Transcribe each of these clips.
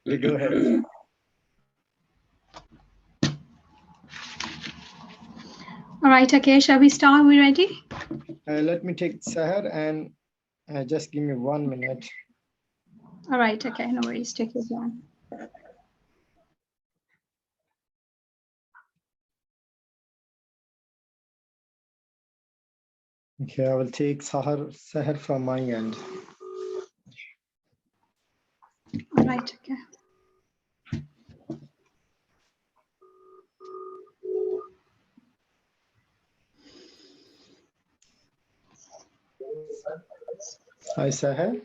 Okay, go ahead. All right, okay, shall we start? Are we ready? Let me take Sehar and just give me 1 minute. All right, okay, no worries, take your time. Okay, I will take Sehar from my end. All right, okay. Hi, Sehar.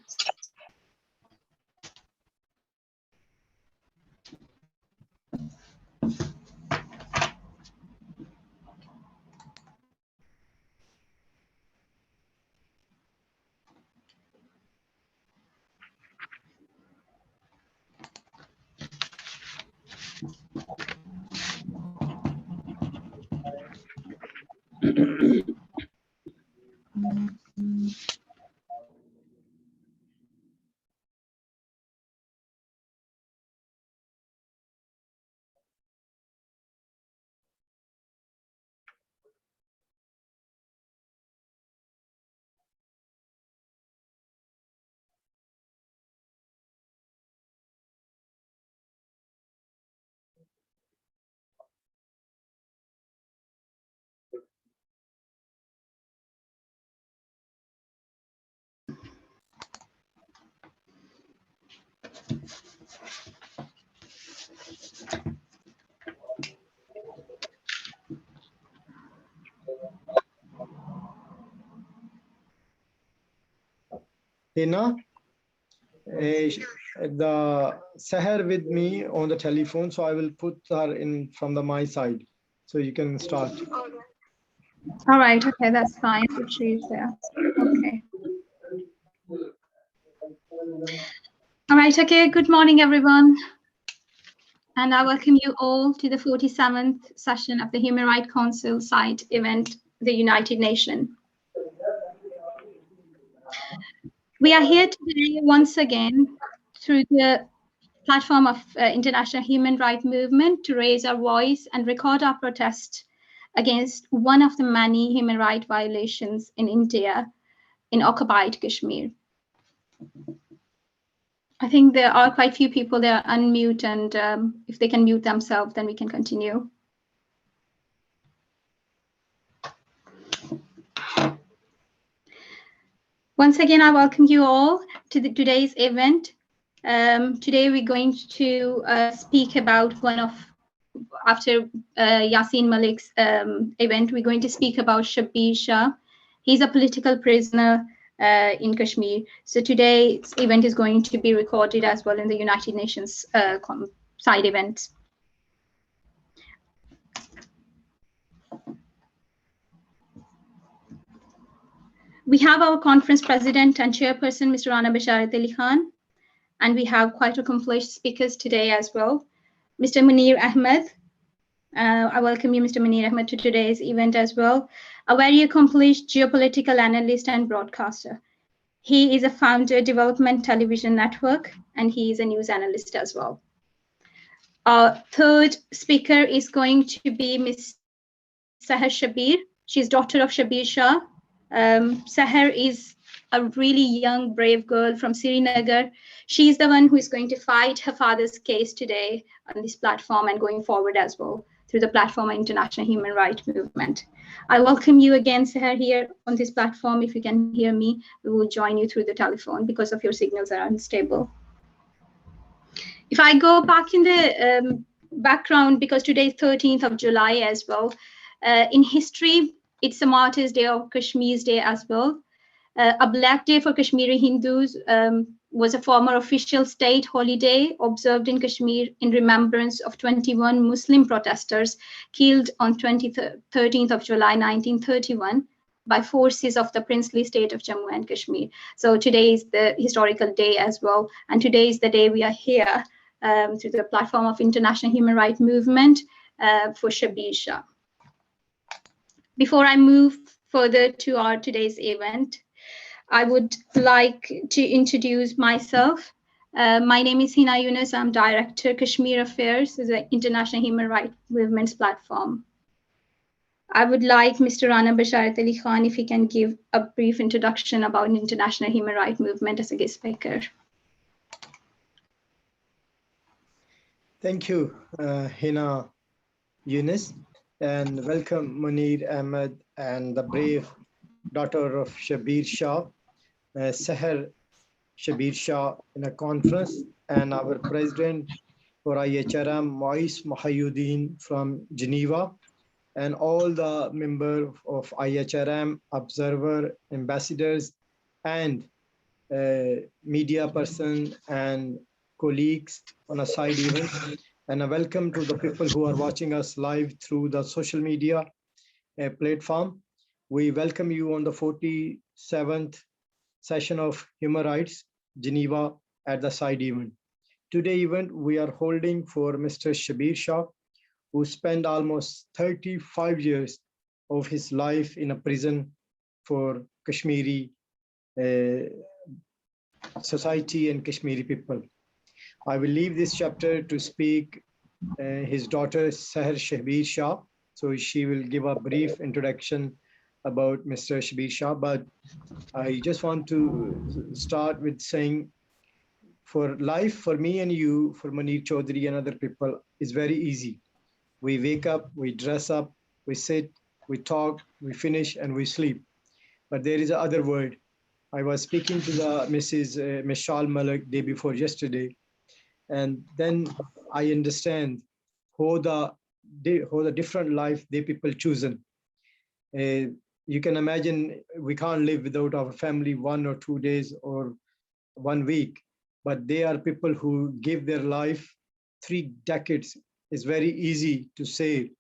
Hina, the Sehar with me on the telephone, so I will put her in from my side, so you can start. All right, okay, that's fine if she's there. Okay. All right, okay, good morning, everyone. And I welcome you all to the 47th session of the Human Rights Council site event, the United Nations. We are here today once again through the platform of international human rights movement to raise our voice and record our protest against one of the many human rights violations in India in occupied Kashmir. I think there are quite a few people there unmute, and if they can mute themselves, then we can continue. Once again, I welcome you all to today's event. Today we're going to speak about after Yasin Malik's event, we're going to speak about Shabbir Shah. He's a political prisoner in Kashmir. So today's event is going to be recorded as well in the United Nations side event. We have our conference president and chairperson, Mr. Rana Basharat Ali Khan, and we have quite accomplished speakers today as well. Mr. Munir Ahmed, I welcome you, Mr. Munir Ahmed, to today's event as well. A very accomplished geopolitical analyst and broadcaster. He is a founder of Development Television Network, and he is a news analyst as well. Our third speaker is going to be Ms. Sehar Shabbir. She's daughter of Shabbir Shah. Sehar is a really young, brave girl from Srinagar. She's the one who is going to fight her father's case today on this platform and going forward as well through the platform of International Human Rights Movement. I welcome you again, Sehar, here on this platform. If you can hear me, we will join you through the telephone because of your signals are unstable. If I go back in the background, because today is 13th of July as well, in history, it's a Martyrs' Day or Kashmir's Day as well. A Black Day for Kashmiri Hindus was a former official state holiday observed in Kashmir in remembrance of 21 Muslim protesters killed on 13th of July 1931 by forces of the princely state of Jammu and Kashmir. So today is the historical day as well. And today is the day we are here through the platform of International Human Rights Movement for Shabbir Shah. Before I move further to our today's event, I would like to introduce myself. My name is Hina Haya Younas. I'm Director, Kashmir Affairs, is an international human rights movements platform. I would like Mr. Rana Basharat Ali Khan if he can give a brief introduction about an international human rights movement as a guest speaker. Thank you, Hina Younas, and welcome Munir Ahmed and the brave daughter of Shabbir Shah, Sehar Shabbir Shah in a conference, and our president for IHRM, Mois Mahayuddin from Geneva, and all the members of IHRM, observer, ambassadors, and media person and colleagues on a side event. And a welcome to the people who are watching us live through the social media platform. We welcome you on the 47th session of Human Rights, Geneva at the side event. Today event we are holding for Mr. Shabbir Shah, who spent almost 35 years of his life in a prison for Kashmiri society and Kashmiri people. I will leave this chapter to speak his daughter Sehar Shabbir Shah. So she will give a brief introduction about Mr. Shabbir Shah. But I just want to start with saying, for life, for me and you, for Munir Chaudhary and other people, is very easy. We wake up, we dress up, we sit, we talk, we finish, and we sleep. But there is another word. I was speaking to the Mrs. Mishal Malik day before yesterday, and then I understand how the different life they people chosen. You can imagine we can't live without our family 1 or 2 days or 1 week, but they are people who give their life 3 decades. It's very easy to say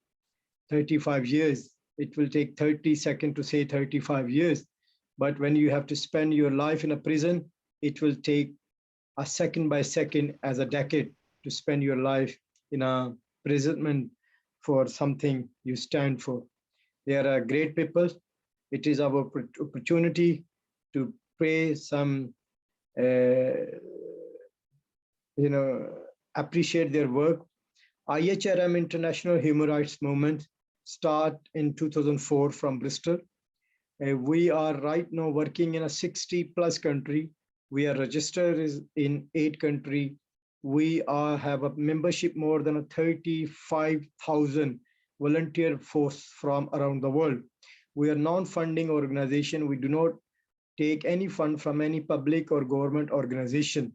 35 years. It will take 30 seconds to say 35 years. But when you have to spend your life in a prison, it will take a second by second as a decade to spend your life in a imprisonment for something you stand for. They are great people. It is our opportunity to pay some, appreciate their work. IHRM International Human Rights Movement start in 2004 from Bristol. We are right now working in a 60 plus country. We are registered in 8 countries. We have a membership more than 35,000 volunteer force from around the world. We are non-funding organization. We do not take any fund from any public or government organization.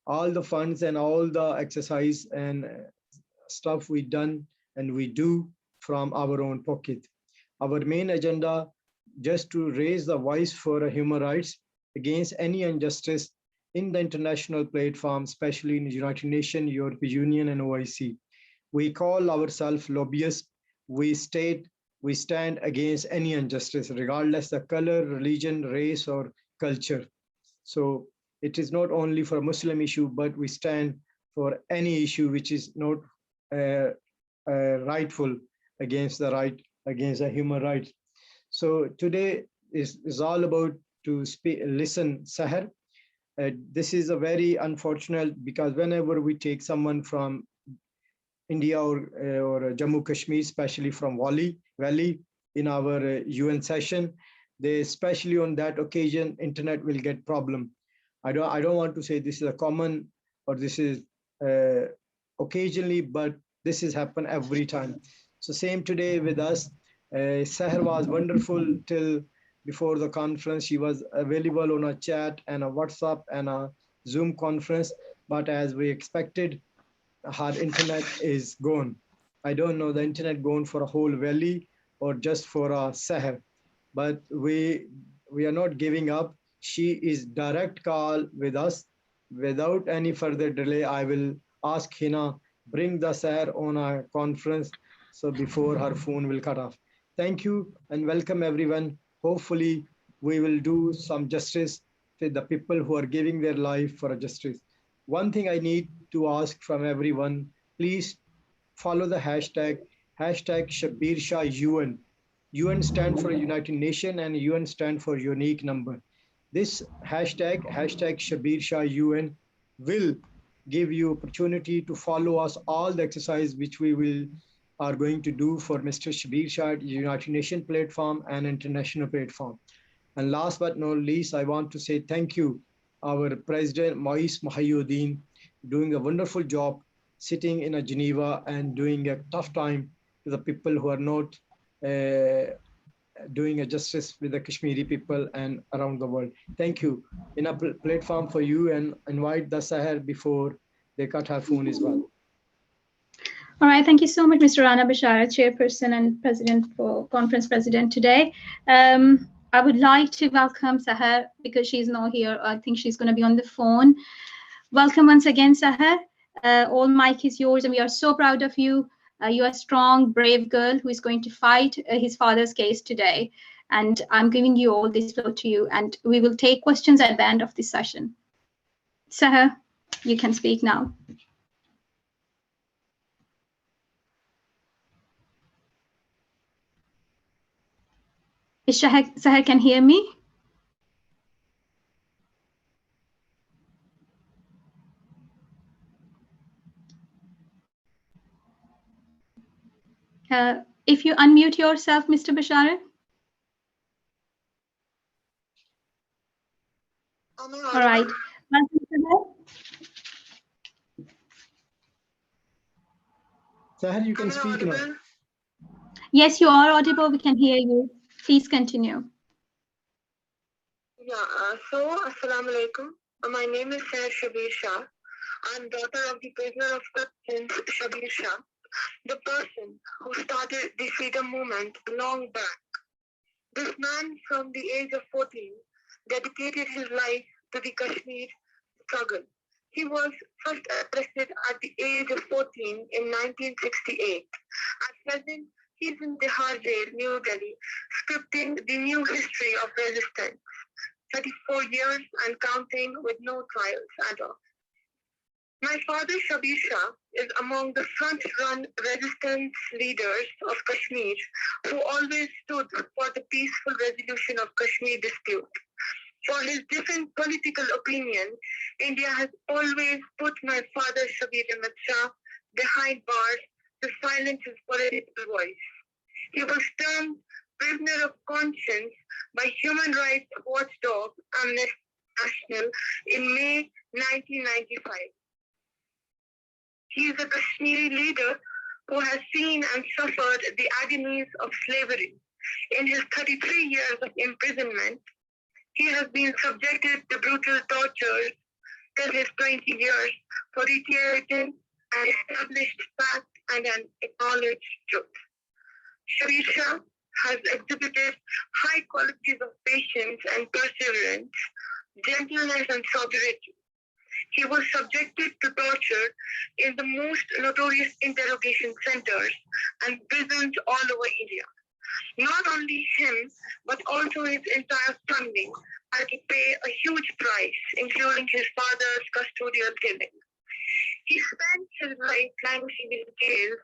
All the funds and all the exercise and stuff we done and we do from our own pocket. Our main agenda just to raise the voice for human rights against any injustice in the international platform, especially in the United Nations, European Union, and OIC. We call ourselves lobbyists. We stand against any injustice, regardless the color, religion, race, or culture. So it is not only for a Muslim issue, but we stand for any issue which is not rightful against the human rights. So today is all about to listen, Sehar. This is a very unfortunate because whenever we take someone from India or Jammu Kashmir, especially from Valley in our UN session, they especially on that occasion, internet will get problem. I don't want to say this is a common or this is occasionally, but this has happened every time. So same today with us. Sehar was wonderful till before the conference. She was available on a chat and a WhatsApp and a Zoom conference, but as we expected, her internet is gone. I don't know the internet gone for a whole valley or just for a Sehar, but we are not giving up. She is direct call with us. Without any further delay, I will ask Hina bring the Sehar on a conference so before her phone will cut off. Thank you and welcome everyone. Hopefully we will do some justice to the people who are giving their life for justice. One thing I need to ask from everyone, please follow the hashtag Shabbir Shah UN. UN stand for United Nations and UN stand for unique number. This hashtag Shabbir Shah UN will give you opportunity to follow us all the exercise which we are going to do for Mr. Shabbir Shah, United Nations platform and international platform. And last but not least, I want to say thank you, our President Moise Mahayuddin, doing a wonderful job sitting in a Geneva and doing a tough time to the people who are not doing a justice with the Kashmiri people and around the world. Thank you. In a platform for you, and invite the Sehar before they cut her phone as well. All right, thank you so much, Mr. Rana Bashara, Chairperson and President for Conference President today. I would like to welcome Sehar because she's not here. I think she's going to be on the phone. Welcome once again, Sehar. All mic is yours, and we are so proud of you. You are a strong, brave girl who is going to fight his father's case today. And I'm giving you all this floor to you, and we will take questions at the end of this session. Sehar, you can speak now. Is Sehar can hear me? If you unmute yourself, Mr. Bashara. All right. Sehar, you can speak now. Yes, you are audible. We can hear you. Please continue. Yeah, Assalamu alaikum. My name is Sehar Shabbir Shah. I'm daughter of the prisoner of Prince Shabbir Shah, the person who started the freedom movement long back. This man from the age of 14 dedicated his life to the Kashmir struggle. He was first arrested at the age of 14 in 1968. At present, he's in Tihar Jail, New Delhi, scripting the new history of resistance. 34 years and counting with no trials at all. My father, Shabbir Shah, is among the front-run resistance leaders of Kashmir who always stood for the peaceful resolution of Kashmir dispute. For his different political opinions, India has always put my father, Shabbir Ahmed Shah, behind bars to silence his political voice. He was termed prisoner of conscience by human rights watchdog Amnesty International in May 1995. He is a Kashmiri leader who has seen and suffered the agonies of slavery. In his 33 years of imprisonment, he has been subjected to brutal torture till his 20 years for reiterating an established fact and an acknowledged truth. Shabbir Shah has exhibited high qualities of patience and perseverance, gentleness and sobriety. He was subjected to torture in the most notorious interrogation centers and prisons all over India. Not only him, but also his entire family had to pay a huge price, including his father's custodial killing. He spent his life languishing in jails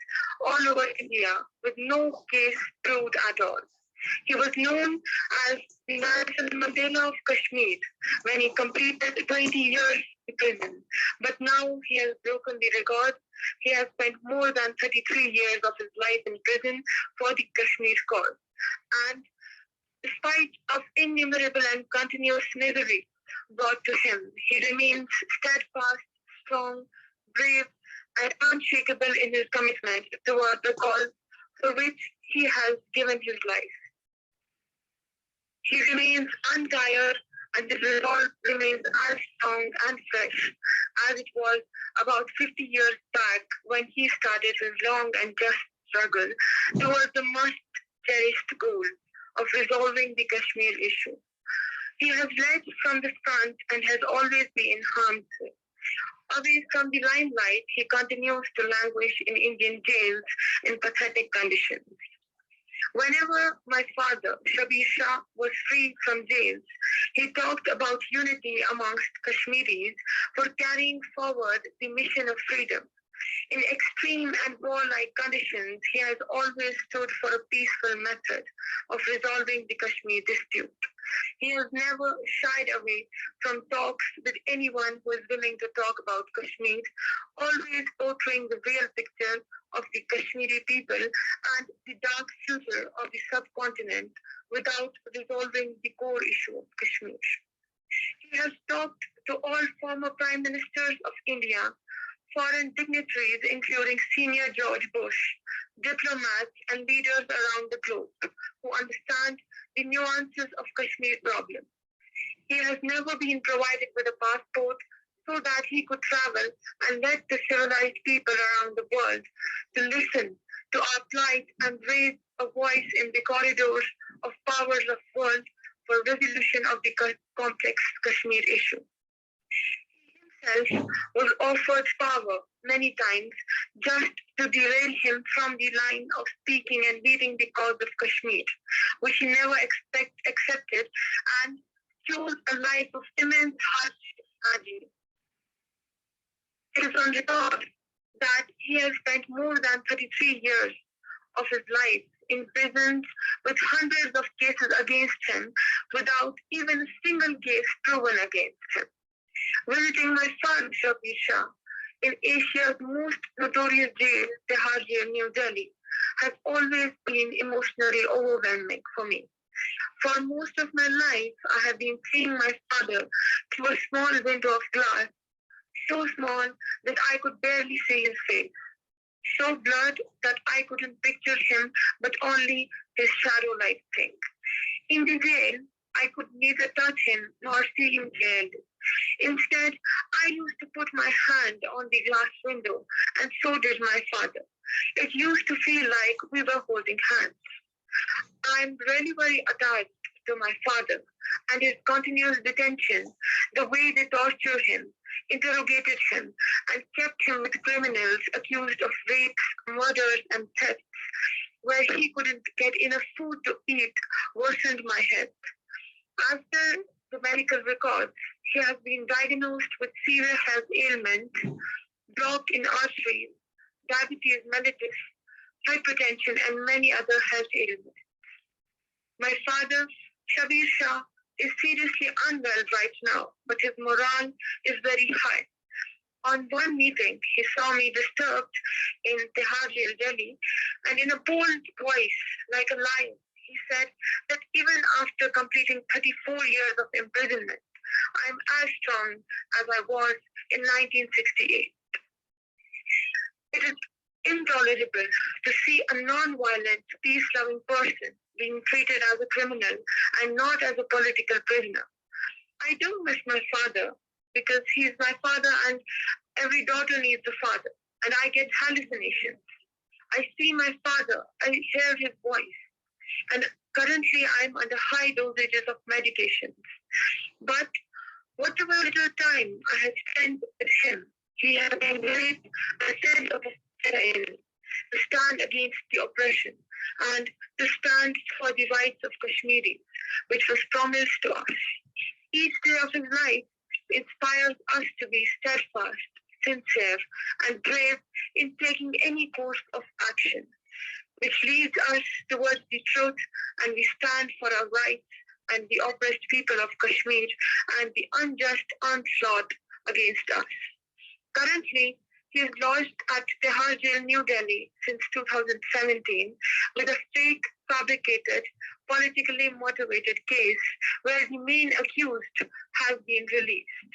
all over India with no case proved at all. He was known as the Nelson Mandela of Kashmir when he completed 20 years in prison. But now he has broken the record. He has spent more than 33 years of his life in prison for the Kashmir cause. And despite of innumerable and continuous misery brought to him, he remains steadfast, strong, brave, and unshakable in his commitment toward the cause for which he has given his life. He remains untired, and his resolve remains as strong and fresh as it was about 50 years back when he started his long and just struggle towards the much-cherished goal of resolving the Kashmir issue. He has led from the front and has always been harmed. Away from the limelight, he continues to languish in Indian jails in pathetic conditions. Whenever my father, Shabbir Shah, was free from jails, he talked about unity amongst Kashmiris for carrying forward the mission of freedom. In extreme and warlike conditions, he has always stood for a peaceful method of resolving the Kashmir dispute. He has never shied away from talks with anyone who is willing to talk about Kashmir, always portraying the real picture of the Kashmiri people and the dark future of the subcontinent without resolving the core issue of Kashmir. He has talked to all former prime ministers of India, foreign dignitaries including senior George Bush, diplomats and leaders around the globe who understand the nuances of Kashmir problem. He has never been provided with a passport so that he could travel and let the civilized people around the world to listen to our plight and raise a voice in the corridors of powers of world for resolution of the complex Kashmir issue. He himself was offered power many times just to derail him from the line of speaking and leading the cause of Kashmir, which he never accepted and chose a life of immense hardship and agony. It is on record that he has spent more than 33 years of his life in prisons with hundreds of cases against him without even a single case proven against him. Visiting my son, Shabbir Shah, in Asia's most notorious jail, Sehar Jail, New Delhi, has always been emotionally overwhelming for me. For most of my life, I have been seeing my father through a small window of glass, so small that I could barely see his face, so blurred that I couldn't picture him but only his shadow-like thing. In the jail, I could neither touch him nor see him clearly. Instead, I used to put my hand on the glass window, and so did my father. It used to feel like we were holding hands. I'm really very attached to my father and his continuous detention, the way they tortured him, interrogated him, and kept him with criminals accused of rapes, murders, and thefts, where he couldn't get enough food to eat, worsened my health. After the medical records, he has been diagnosed with severe health ailments, blocked in arteries, diabetes mellitus, hypertension, and many other health ailments. My father, Shabbir Shah, is seriously unwell right now, but his morale is very high. On one meeting, he saw me disturbed in Sehar Jail, Delhi, and in a bold voice, like a lion, he said that even after completing 34 years of imprisonment, I'm as strong as I was in 1968. It is intolerable to see a non-violent, peace-loving person being treated as a criminal and not as a political prisoner. I do miss my father because he is my father and every daughter needs a father, and I get hallucinations. I see my father, I hear his voice, and currently I'm under high dosages of medications. But whatever little time I have spent with him, he has been great a sense of to stand against the oppression and to stand for the rights of Kashmiris, which was promised to us. Each day of his life inspires us to be steadfast, sincere, and brave in taking any course of action, which leads us towards the truth, and we stand for our rights and the oppressed people of Kashmir and the unjust onslaught against us. Currently, he is lodged at Sehar Jail, New Delhi since 2017 with a fake, fabricated, politically motivated case where the main accused has been released.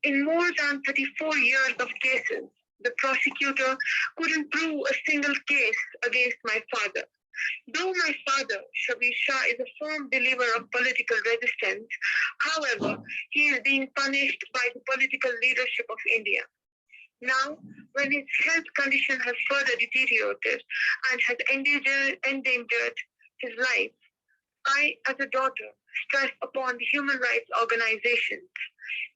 In more than 34 years of cases, the prosecutor couldn't prove a single case against my father. Though my father, Shabbir Shah, is a firm believer of political resistance, however, he is being punished by the political leadership of India. Now, when his health condition has further deteriorated and has endangered his life, I, as a daughter, stress upon the human rights organizations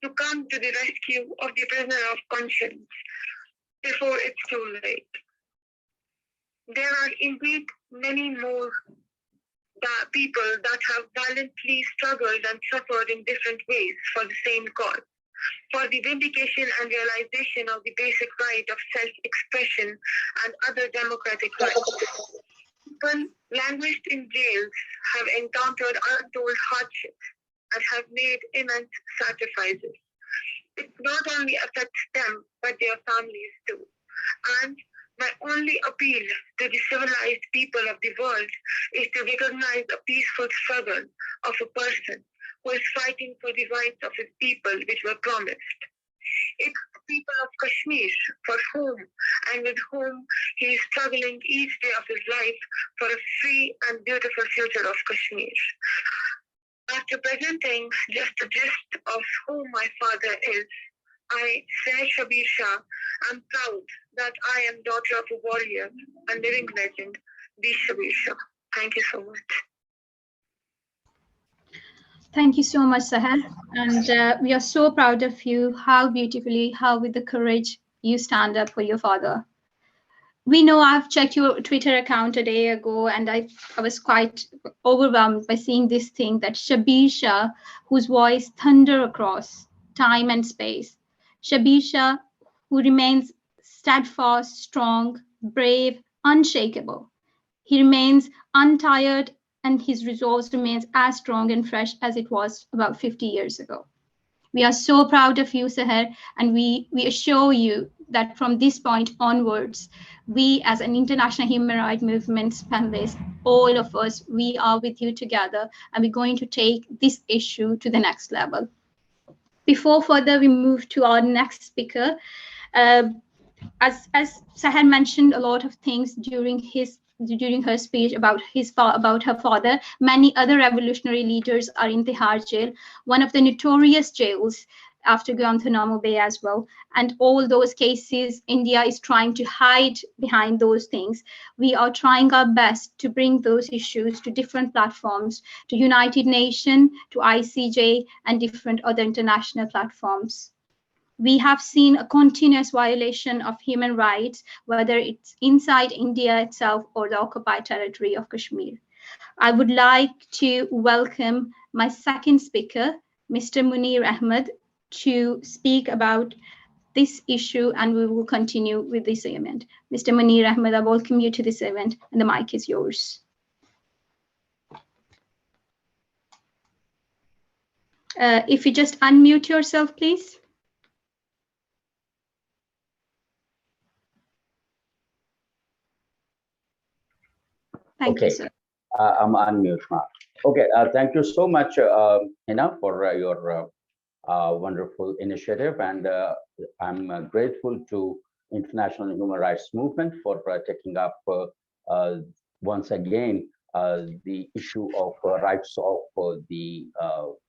to come to the rescue of the prisoner of conscience before it's too late. There are indeed many more people that have valiantly struggled and suffered in different ways for the same cause, for the vindication and realization of the basic right of self-expression and other democratic rights. People languished in jails have encountered untold hardships and have made immense sacrifices. It not only affects them, but their families too. And my only appeal to the civilized people of the world is to recognize a peaceful struggle of a person who is fighting for the rights of his people which were promised. It's the people of Kashmir for whom and with whom he is struggling each day of his life for a free and beautiful future of Kashmir. After presenting just a gist of who my father is, I, Sehar Shabbir Shah, am proud that I am daughter of a warrior, a living legend, the Shabbir Shah. Thank you so much. Thank you so much, Sehar. And we are so proud of you, how beautifully, how with the courage you stand up for your father. We know I've checked your Twitter account a day ago, and I was quite overwhelmed by seeing this thing that Shabbir Shah, whose voice thunder across time and space. Shabbir Shah, who remains steadfast, strong, brave, unshakable. He remains untired, and his resolve remains as strong and fresh as it was about 50 years ago. We are so proud of you, Sehar, and we assure you that from this point onwards, we as an international human rights movement panelists, all of us, we are with you together, and we're going to take this issue to the next level. Before further we move to our next speaker, as Sehar mentioned a lot of things during her speech about her father, many other revolutionary leaders are in Tihar jail, one of the notorious jails after Guantanamo Bay as well. And all those cases, India is trying to hide behind those things. We are trying our best to bring those issues to different platforms, to United Nations, to ICJ, and different other international platforms. We have seen a continuous violation of human rights, whether it's inside India itself or the occupied territory of Kashmir. I would like to welcome my second speaker, Mr. Munir Ahmed, to speak about this issue, and we will continue with this event. Mr. Munir Ahmed, I welcome you to this event, and the mic is yours. If you just unmute yourself, please. Thank you, sir. I'm unmute now. Okay, thank you so much, Hina, for your wonderful initiative, and I'm grateful to International Human Rights Movement for taking up once again the issue of rights of the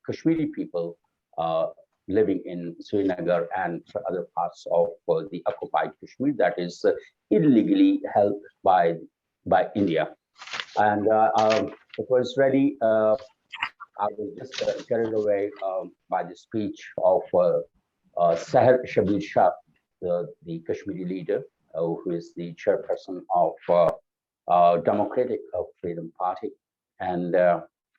Kashmiri people living in Srinagar and other parts of the occupied Kashmir that is illegally held by India. And it was really, I was just carried away by the speech of Sehar Shabbir Shah, the Kashmiri leader, who is the chairperson of Democratic Freedom Party. And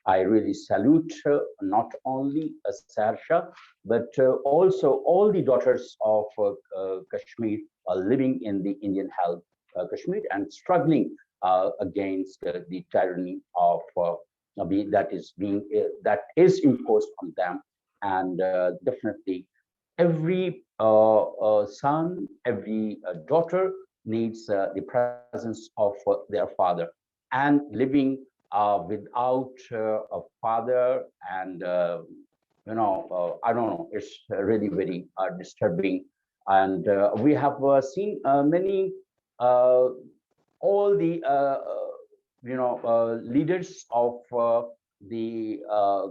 I really salute not only Sehar Shah, but also all the daughters of Kashmir living in the Indian-Held Kashmir and struggling against the tyranny of that is imposed on them, and definitely every son, every daughter needs the presence of their father, and living without a father, and I don't know, it's really very disturbing, and we have seen many. All the leaders of the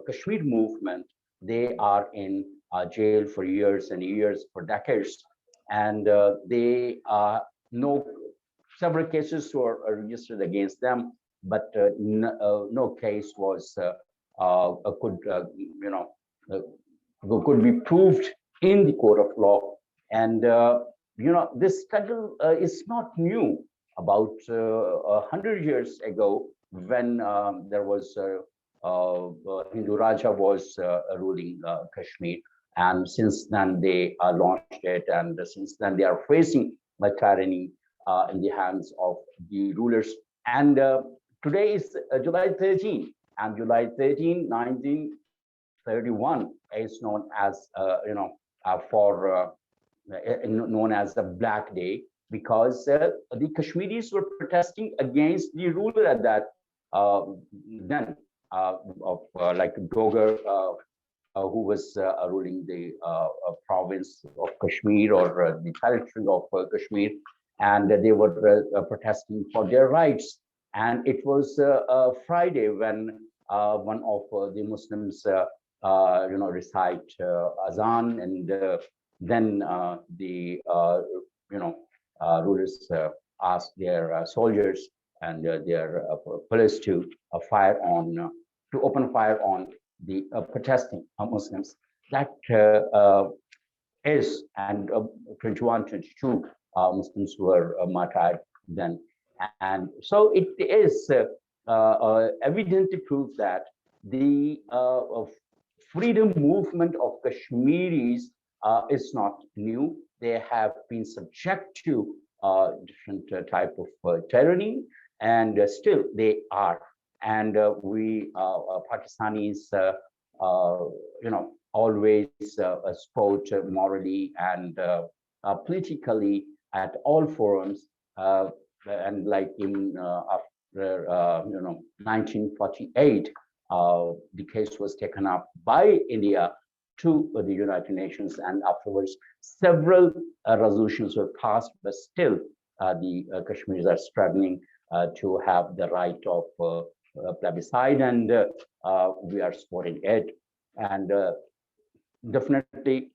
Kashmir movement, they are in jail for years and years, for decades, and they know several cases were registered against them, but no case was could be proved in the court of law, and this struggle is not new. About 100 years ago, when there was Hindu Raja was ruling Kashmir, and since then they launched it, and since then they are facing tyranny in the hands of the rulers. And today is July 13, and July 13, 1923, 31 is known as, known as the Black Day, because the Kashmiris were protesting against the ruler at that then like Dogar, who was ruling the province of Kashmir, or the territory of Kashmir, and they were protesting for their rights. And it was Friday when one of the Muslims, recite azan, and then the rulers asked their soldiers and their police to open fire on the protesting Muslims. That is, and 21, 22 Muslims were martyred then. And so it is evidently proof that the freedom movement of Kashmiris is not new. They have been subject to different type of tyranny, and still they are. And we Pakistanis, always support morally and politically at all forums. And like in after 1948, the case was taken up by India to the United Nations, and afterwards several resolutions were passed, but still the Kashmiris are struggling to have the right of plebiscite, and we are supporting it. And definitely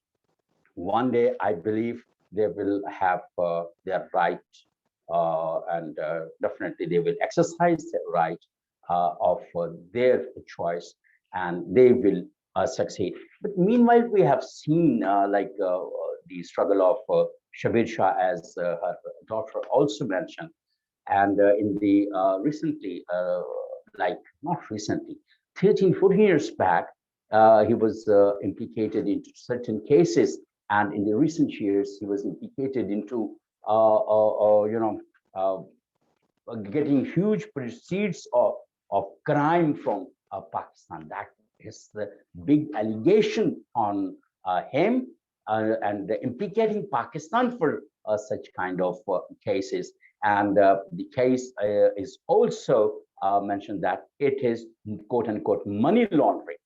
one day I believe they will have their right, and definitely they will exercise their right of their choice, and they will succeed. But meanwhile, we have seen the struggle of Shabbir Shah, as her daughter also mentioned, and in the recently, not recently, 13, 14 years back, he was implicated into certain cases, and in the recent years, he was implicated into getting huge proceeds of crime from Pakistan. That is the big allegation on him, and implicating Pakistan for such kind of cases. And the case is also mentioned that it is quote unquote money laundering.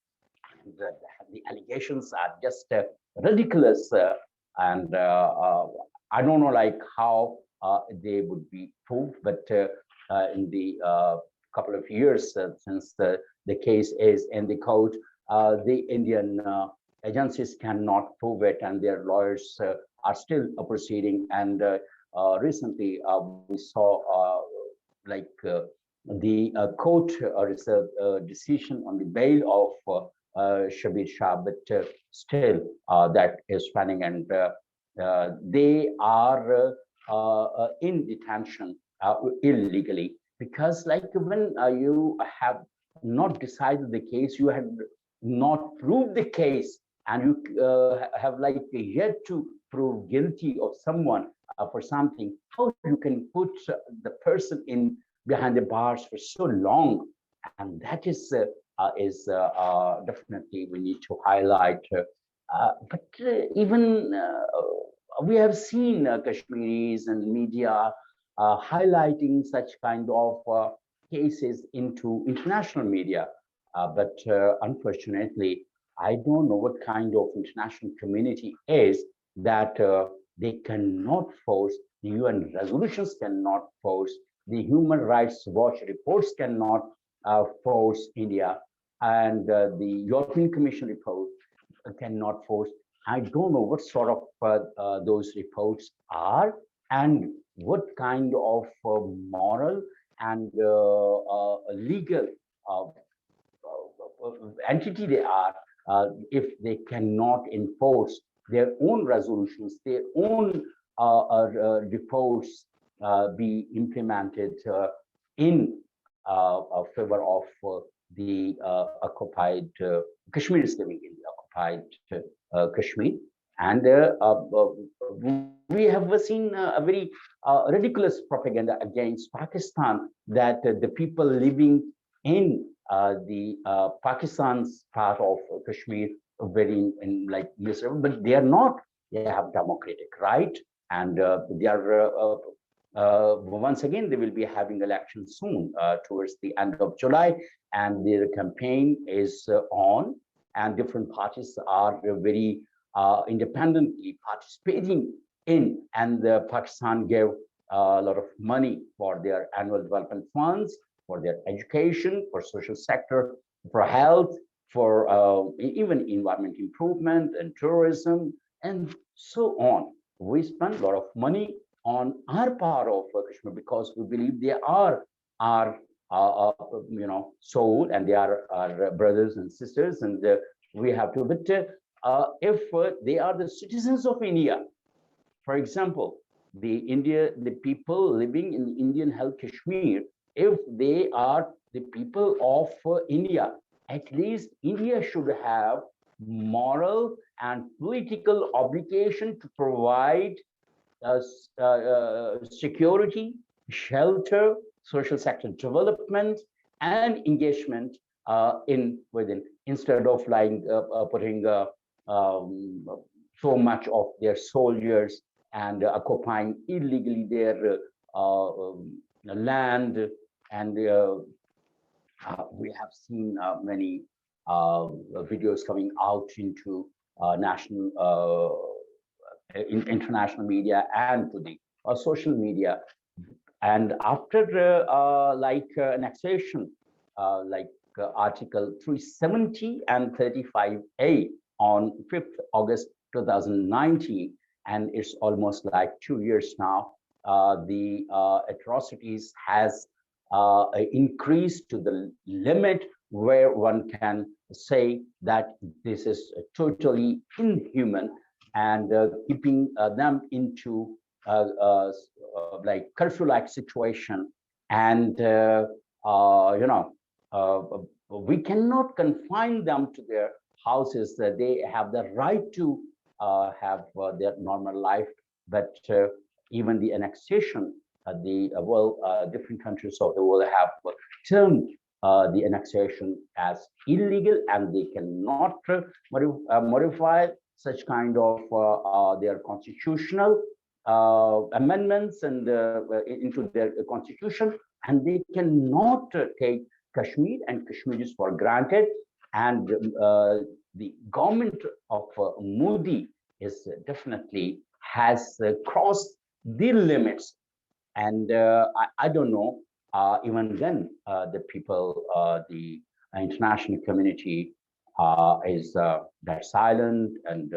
The allegations are just ridiculous, and I don't know how they would be proved, but in the couple of years since the case is in the court, the Indian agencies cannot prove it, and their lawyers are still proceeding. And recently we saw the court is a decision on the bail of Shabbir Shah, but still that is pending, and they are in detention illegally, because when you have not decided the case, you have not proved the case, and you have yet to prove guilty of someone for something, how you can put the person in behind the bars for so long? And that is definitely we need to highlight. But even we have seen Kashmiris and media highlighting such kind of cases into international media. But unfortunately, I don't know what kind of international community is that they cannot force, the UN resolutions cannot force, the Human Rights Watch reports cannot force India, and the European Commission report cannot force. I don't know what sort of those reports are, and what kind of moral and legal entity they are, if they cannot enforce their own resolutions, their own reports be implemented in favor of the occupied Kashmiris living in the occupied Kashmir. And we have seen a very ridiculous propaganda against Pakistan, that the people living in the Pakistan's part of Kashmir, very like miserable, but they are not. They have democratic right, and they are once again they will be having elections soon towards the end of July, and their campaign is on, and different parties are very independently participating in, and Pakistan gave a lot of money for their annual development funds, for their education, for social sector, for health, for even environment improvement and tourism, and so on. We spend a lot of money on our part of Kashmir because we believe they are our soul, and they are our brothers and sisters, and we have to. But if they are the citizens of India, for example, the people living in Indian-held Kashmir, if they are the people of India, at least India should have moral and political obligation to provide security, shelter, social sector development, and engagement in within, instead of putting so much of their soldiers and occupying illegally their land. And we have seen many videos coming out into international media and to the social media. And after annexation, Article 370 and 35A on 5th August 2019, and it's almost like 2 years now, the atrocities has increased to the limit where one can say that this is totally inhuman, and keeping them into like curfew-like situation. And we cannot confine them to their houses. They have the right to have their normal life, but even the annexation, different countries of the world have termed the annexation as illegal, and they cannot modify such kind of their constitutional amendments and into their constitution, and they cannot take Kashmir and Kashmiris for granted. And the government of Modi is definitely has crossed the limits, and I don't know. Even then, the people, the international community is that silent, and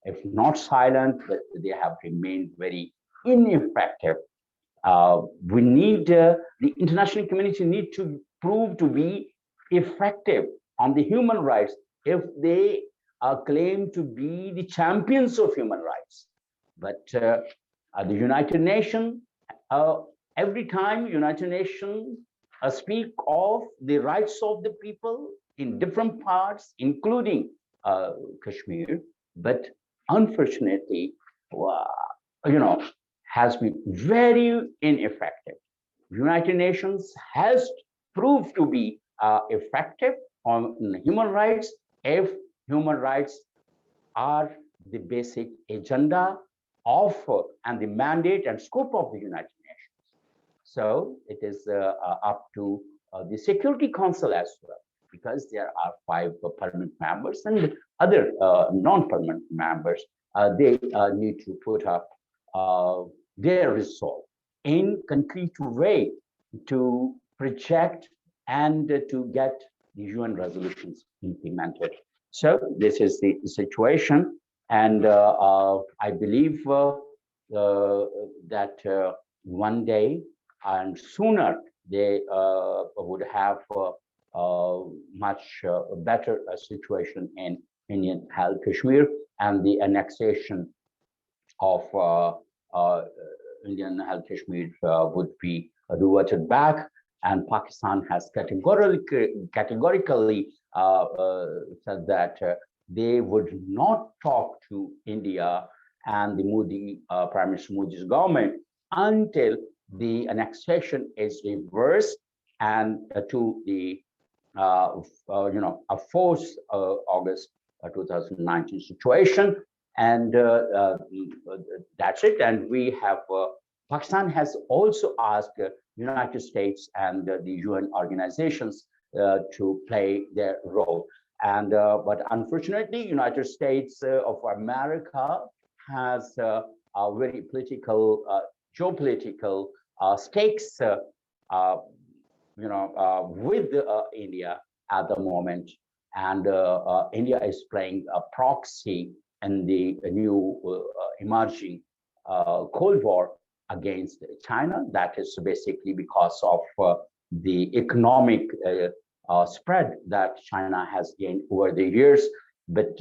if not silent, but they have remained very ineffective. We need the international community need to prove to be effective on the human rights if they claim to be the champions of human rights. But the United Nations, every time United Nations speak of the rights of the people in different parts, including Kashmir, but unfortunately, has been very ineffective. United Nations has proved to be effective on human rights if human rights are the basic agenda of and the mandate and scope of the United Nations. So it is up to the Security Council as well, because there are 5 permanent members and other non-permanent members. They need to put up their resolve in concrete way to project and to get the UN resolutions implemented. So this is the situation, and I believe that one day and sooner they would have much better situation in Indian-held Kashmir, and the annexation of Indian-held Kashmir would be reverted back. And Pakistan has categorically said that they would not talk to India and the Modi, Prime Minister Modi's government until the annexation is reversed and to the 4th August 2019 situation, and that's it. And we have Pakistan has also asked United States and the UN organizations to play their role. And but unfortunately, United States of America has a very political, geopolitical stakes, with India at the moment, and India is playing a proxy in the new emerging Cold War against China. That is basically because of the economic spread that China has gained over the years. But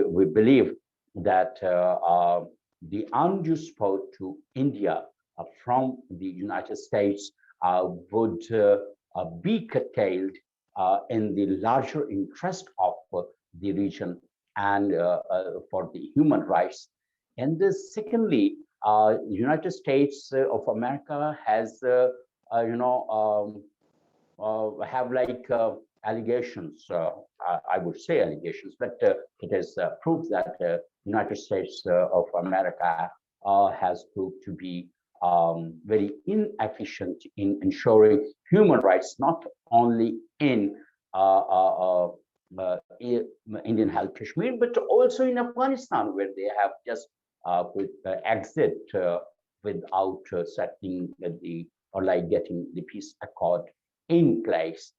we believe that the undue support to India from the United States would be curtailed in the larger interest of the region and for the human rights. And secondly, United States of America has, have like allegations, I would say allegations, but it is proof that United States of America has proved to be very inefficient in ensuring human rights, not only in Indian-Held Kashmir, but also in Afghanistan, where they have just exit without setting the getting the peace accord in place.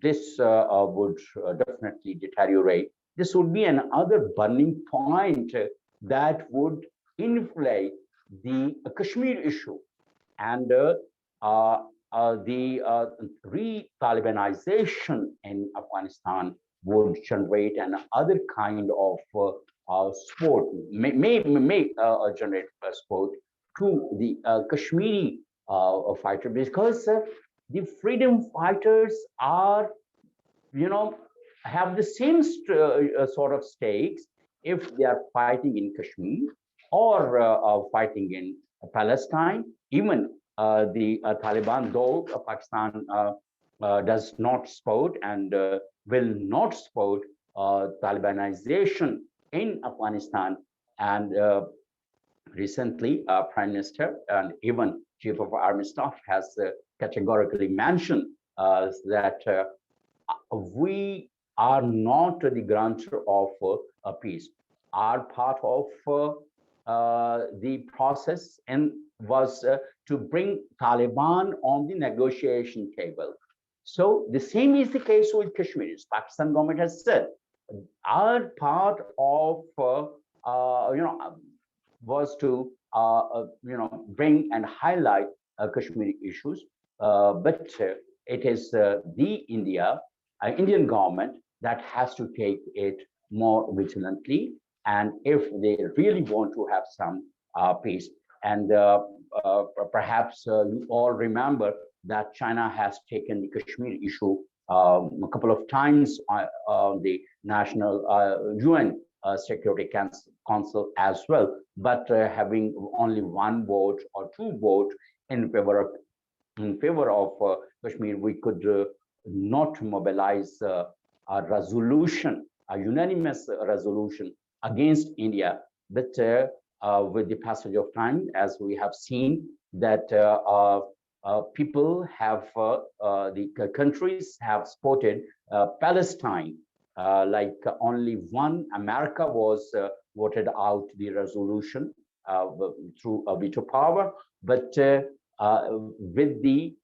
This would definitely deteriorate. This would be another burning point that would inflate the Kashmir issue, and the re-Talibanization in Afghanistan would generate another kind of support, may generate support to the Kashmiri fighter, because the freedom fighters are, have the same sort of stakes if they are fighting in Kashmir or fighting in Palestine. Even the Taliban, though Pakistan does not support and will not support Talibanization in Afghanistan. And recently, Prime Minister and even Chief of Army Staff has categorically mentioned that we are not the grantor of peace. Our part of the process and was to bring Taliban on the negotiation table. So the same is the case with Kashmiris. Pakistan government has said our part of was to bring and highlight Kashmiri issues, but it is the Indian government that has to take it more vigilantly. And if they really want to have some peace, and perhaps you all remember that China has taken the Kashmir issue a couple of times on the national UN Security Council as well, but having only one vote or two votes in favor of Kashmir, we could not mobilize a resolution, a unanimous resolution against India. But with the passage of time, as we have seen, that people have, the countries have supported Palestine. Like only one, America was voted out the resolution through a veto power. But with the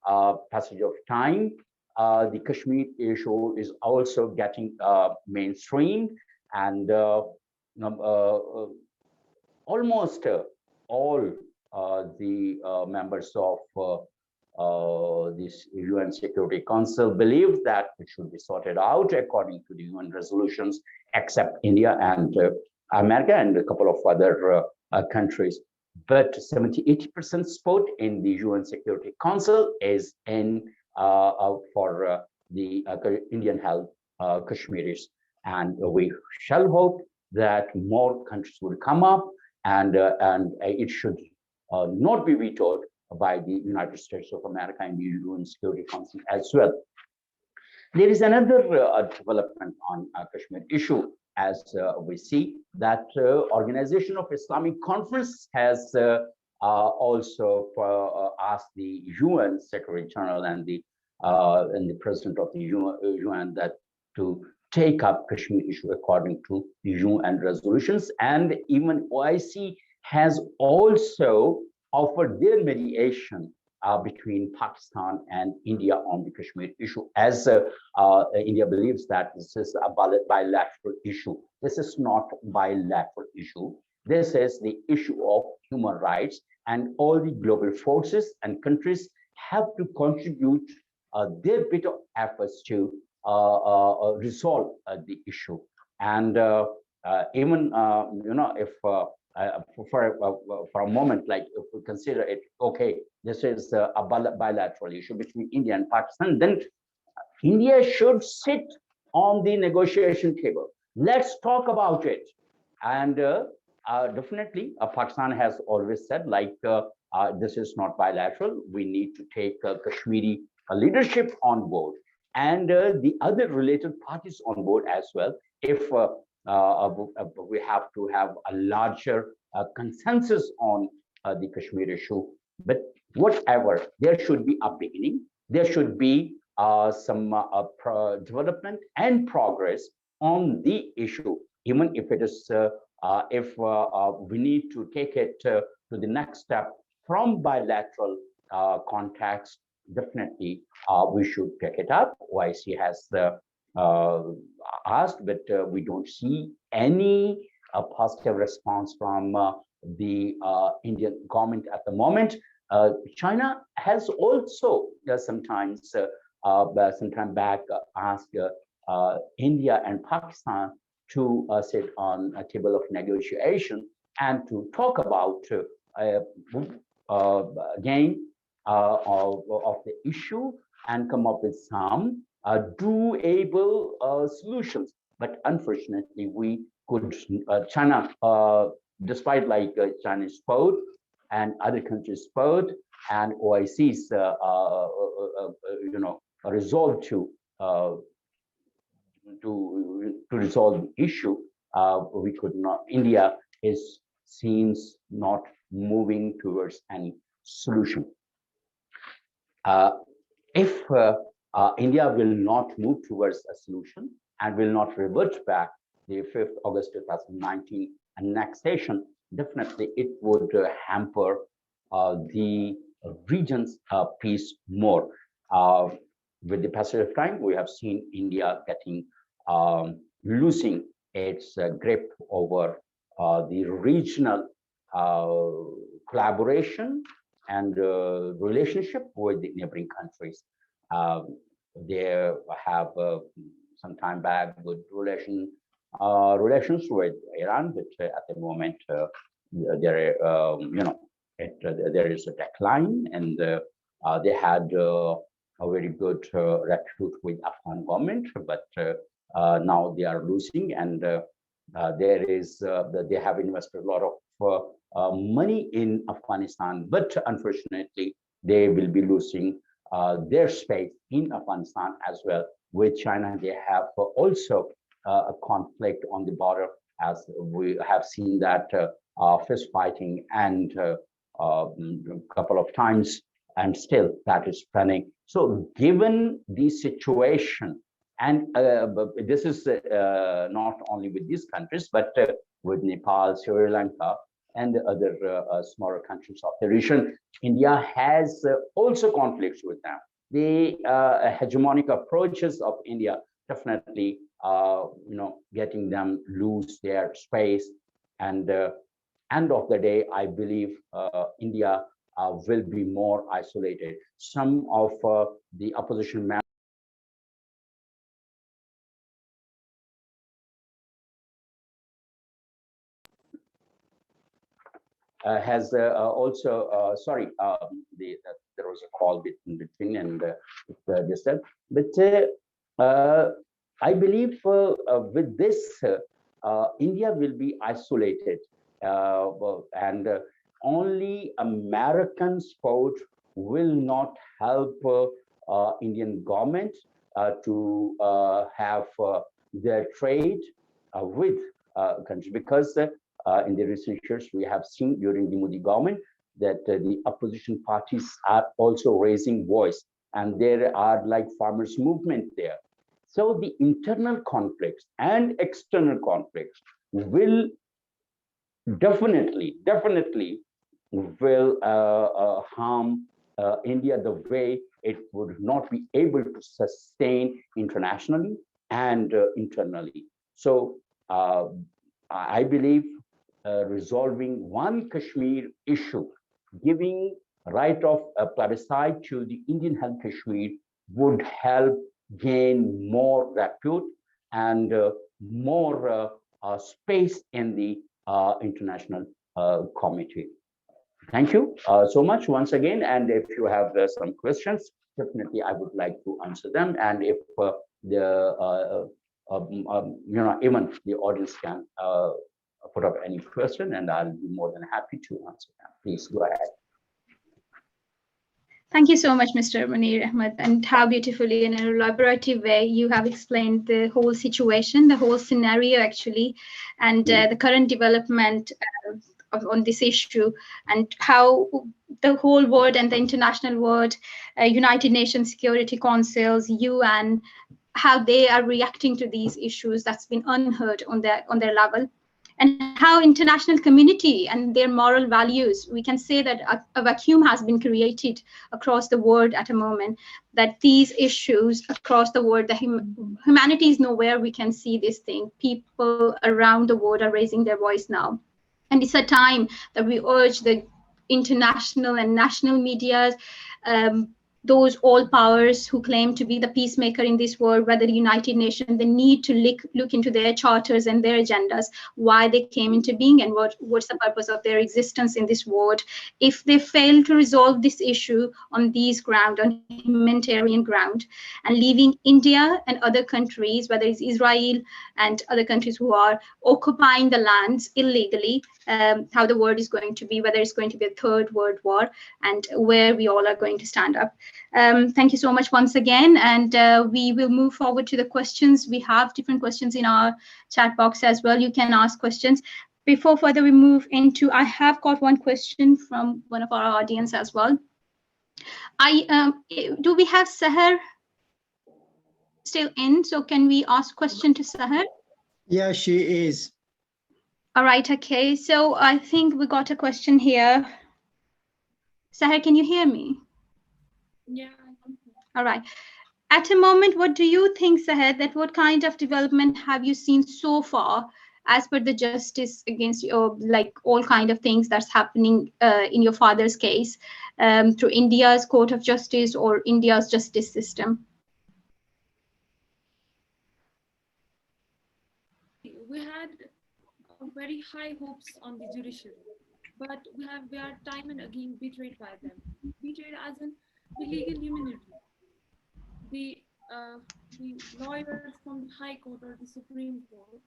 passage of time, the Kashmir issue is also getting mainstream, and almost all the members of this UN Security Council believe that it should be sorted out according to the UN resolutions, except India and America and a couple of other countries. But 70–80% support in the UN Security Council is in for the Indian-held Kashmiris, and we shall hope that more countries will come up, and it should not be vetoed by the United States of America and the UN Security Council as well. There is another development on Kashmir issue, as we see that Organization of Islamic Conference has also asked the UN Secretary General and the President of the UN that to take up Kashmir issue according to the UN resolutions, and even OIC has also offered their mediation between Pakistan and India on the Kashmir issue, as India believes that this is a bilateral issue. This is not a bilateral issue. This is the issue of human rights, and all the global forces and countries have to contribute their bit of efforts to resolve the issue. And even if for a moment, like if we consider it, okay, this is a bilateral issue between India and Pakistan, then India should sit on the negotiation table. Let's talk about it. And definitely, Pakistan has always said, like, this is not bilateral. We need to take Kashmiri leadership on board, and the other related parties on board as well, if we have to have a larger consensus on the Kashmir issue. But whatever, there should be a beginning. There should be some development and progress on the issue, even if it is if we need to take it to the next step from bilateral contacts. Definitely, we should pick it up. OIC has asked, but we don't see any positive response from the Indian government at the moment. China has also sometimes, sometime back, asked India and Pakistan to sit on a table of negotiation and to talk about again of the issue and come up with some doable solutions. But unfortunately, we could China, despite like China spoke and other countries spoke, and OIC's resolve to resolve the issue, we could not. India seems not moving towards any solution. If India will not move towards a solution and will not revert back the 5th August 2019 annexation, definitely it would hamper the region's peace more. With the passage of time, we have seen India getting losing its grip over the regional collaboration and relationship with the neighboring countries. They have some time back good relations with Iran, but at the moment there is a decline, and they had a very good repute with Afghan government, but now they are losing, and there is they have invested a lot of money in Afghanistan, but unfortunately they will be losing their space in Afghanistan as well. With China, they have also a conflict on the border, as we have seen that fist fighting and a couple of times, and still that is running. So given the situation, and this is not only with these countries, but with Nepal, Sri Lanka, and the other smaller countries of the region, India has also conflicts with them. The hegemonic approaches of India definitely, getting them lose their space. And end of the day, I believe India will be more isolated. Some of the opposition members has also, sorry, there was a call between and just that. But I believe with this, India will be isolated, and only American support will not help Indian government to have their trade with countries, because in the recent years we have seen during the Modi government that the opposition parties are also raising voice, and there are like farmers movement there. So the internal conflicts and external conflicts will definitely will harm India the way it would not be able to sustain internationally and internally. So I believe resolving one Kashmir issue, giving right of plebiscite to the Indian-Held Kashmir would help gain more repute and more space in the international committee. Thank you so much once again. And if you have some questions, definitely I would like to answer them. And if even the audience can put up any question, and I'll be more than happy to answer them. Please go ahead. Thank you so much, Mr. Munir Ahmed, and how beautifully in an elaborative way you have explained the whole situation, the whole scenario actually, and the current development on this issue, and how the whole world and the international world, United Nations Security Councils, UN, how they are reacting to these issues that's been unheard on their level. And how international community and their moral values, we can say that a vacuum has been created across the world at a moment, that these issues across the world, the humanity is nowhere we can see this thing. People around the world are raising their voice now. And it's a time that we urge the international and national medias, those all powers who claim to be the peacemaker in this world, whether the United Nations, they need to look into their charters and their agendas, why they came into being and what's the purpose of their existence in this world. If they fail to resolve this issue on these ground, on humanitarian ground, and leaving India and other countries, whether it's Israel and other countries who are occupying the lands illegally, how the world is going to be, whether it's going to be a third world war, and where we all are going to stand up. Thank you so much once again, and we will move forward to the questions. We have different questions in our chat box as well. You can ask questions. Before further we move into, I have got one question from one of our audience as well. Do we have Sehar still in? So can we ask question to Sehar? Yeah, she is. All right, okay. So I think we got a question here. Sehar, can you hear me? Yeah. All right. At the moment, what do you think, Sehar, that what kind of development have you seen so far as per the justice against your, like all kind of things that's happening in your father's case through India's Court of Justice or India's justice system? We had very high hopes on the judiciary, but we are time and again betrayed by them. Betrayed as in the legal immunity. The lawyers from the High Court or the Supreme Court,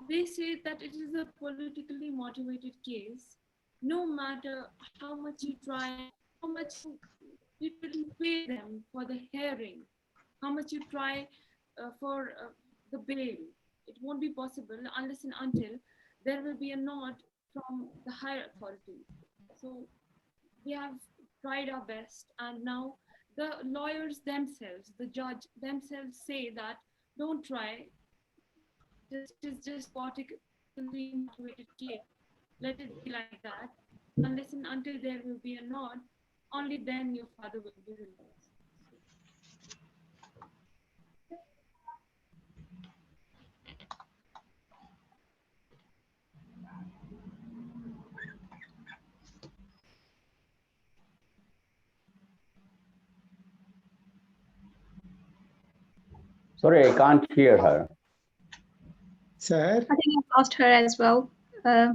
they say that it is a politically motivated case. No matter how much you try, how much you pay them for the hearing, how much you try for the bail, it won't be possible unless and until there will be a nod from the higher authority. So we have tried our best, and now the lawyers themselves, the judge themselves say that don't try. This is just politically motivated case. Let it be like that. Unless and until there will be a nod, only then your father will be released. Sorry, I can't hear her. Sehar? I think I've lost her as well. I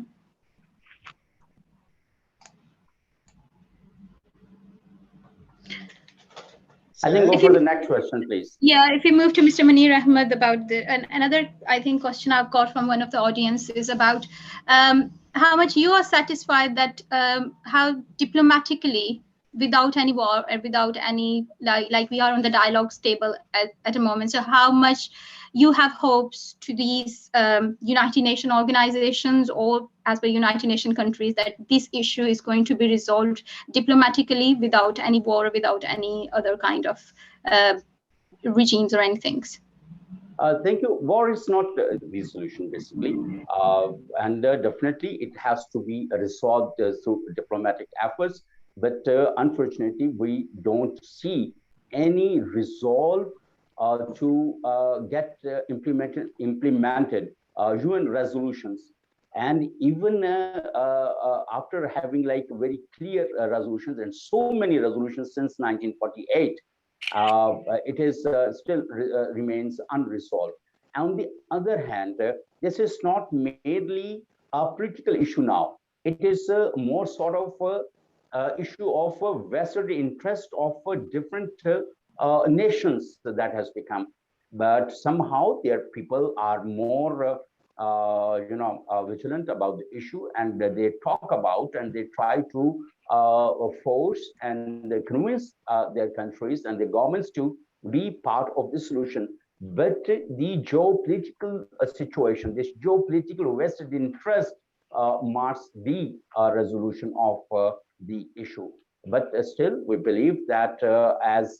think go for the next question, please. Yeah, if we move to Mr. Munir Ahmed about another, I think, question I've got from one of the audience is about how much you are satisfied that how diplomatically, without any war and without any like we are on the dialogues table at the moment. So how much you have hopes to these United Nations organizations or as per United Nations countries that this issue is going to be resolved diplomatically without any war, without any other kind of regimes or anything? Thank you. War is not the solution, basically. And definitely it has to be resolved through diplomatic efforts. But unfortunately, we don't see any resolve to get implemented UN resolutions. And even after having like very clear resolutions and so many resolutions since 1948, it is still remains unresolved. On the other hand, this is not merely a political issue now. It is more sort of issue of vested interest of different nations that has become. But somehow their people are more vigilant about the issue, and they talk about and they try to force and convince their countries and the governments to be part of the solution. But the geopolitical situation, this geopolitical vested interest must be a resolution of the issue. But still, we believe that as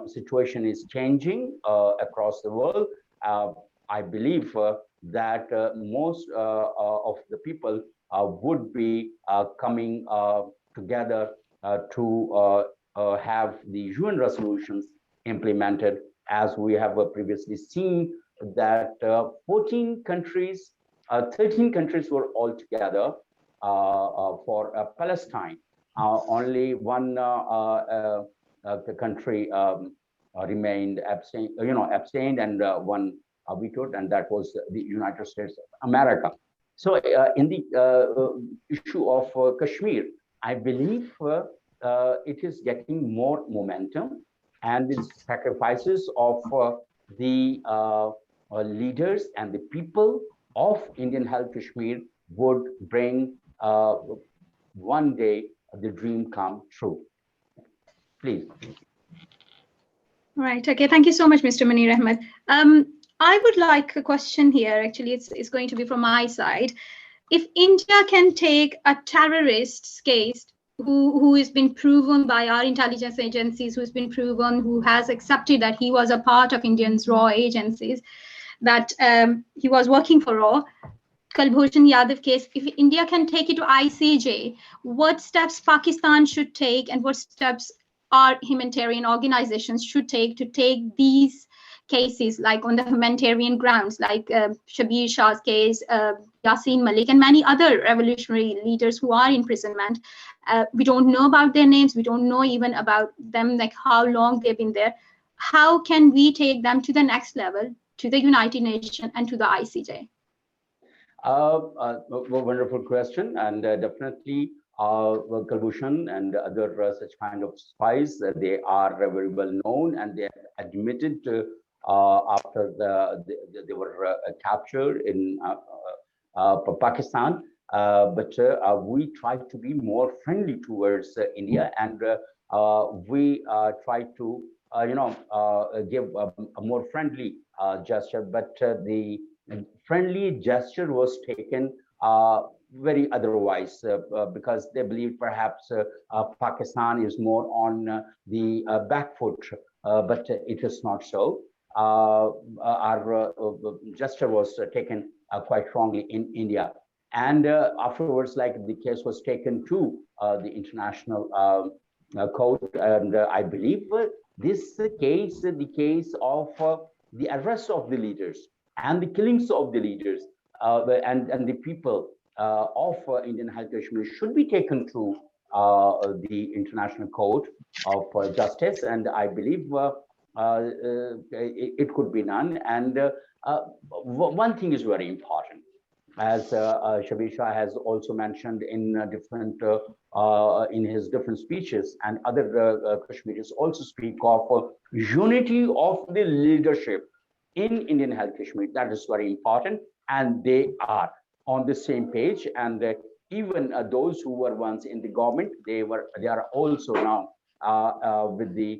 situation is changing across the world, I believe that most of the people would be coming together to have the UN resolutions implemented, as we have previously seen that 14 countries, 13 countries were all together for Palestine. Only one country remained abstained, and one vetoed, and that was the United States of America. So in the issue of Kashmir, I believe it is getting more momentum, and the sacrifices of the leaders and the people of Indian-Held Kashmir would bring one day the dream come true. Please. Right. Okay. Thank you so much, Mr. Munir Ahmed. I would like a question here. Actually, it's going to be from my side. If India can take a terrorist's case who has been proven by our intelligence agencies, who's been proven, who has accepted that he was a part of Indian's RAW agencies, that he was working for RAW, Kulbhushan Yadav case, if India can take it to ICJ, what steps Pakistan should take and what steps our humanitarian organizations should take to take these cases, like on the humanitarian grounds, like Shabbir Shah's case, Yasin Malik, and many other revolutionary leaders who are in imprisonment. We don't know about their names. We don't know even about them, like how long they've been there. How can we take them to the next level, to the United Nations and to the ICJ? Wonderful question, and definitely Kulbhushan and other such kind of spies, they are very well known, and they are admitted after they were captured in Pakistan. But we try to be more friendly towards India, and we try to give a more friendly gesture. But the friendly gesture was taken very otherwise, because they believe perhaps Pakistan is more on the back foot, but it is not so. Our gesture was taken quite strongly in India, and afterwards, like, the case was taken to the international court, and I believe this case, the case of the arrest of the leaders and the killings of the leaders and the people of Indian-Held Kashmir should be taken to the International Court of Justice, and I believe it could be done. And one thing is very important, as Shabbir Shah has also mentioned in different in his different speeches, and other Kashmiris also speak of unity of the leadership in Indian-Held Kashmir. That is very important, and they are on the same page, and even those who were once in the government, they are also now with the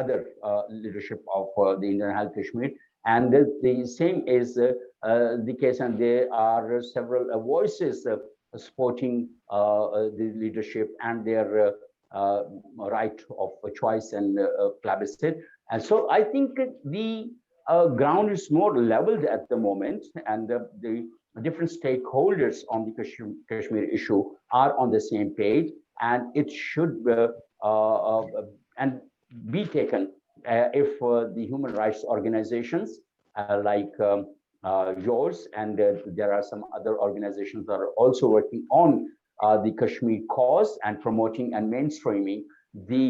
other leadership of the Indian-Held Kashmir, and the same is the case, and there are several voices supporting the leadership and their right of choice and plebiscite. And so I think the ground is more leveled at the moment, and the different stakeholders on the Kashmir issue are on the same page, and it should and be taken if the human rights organizations like yours, and there are some other organizations that are also working on the Kashmir cause and promoting and mainstreaming the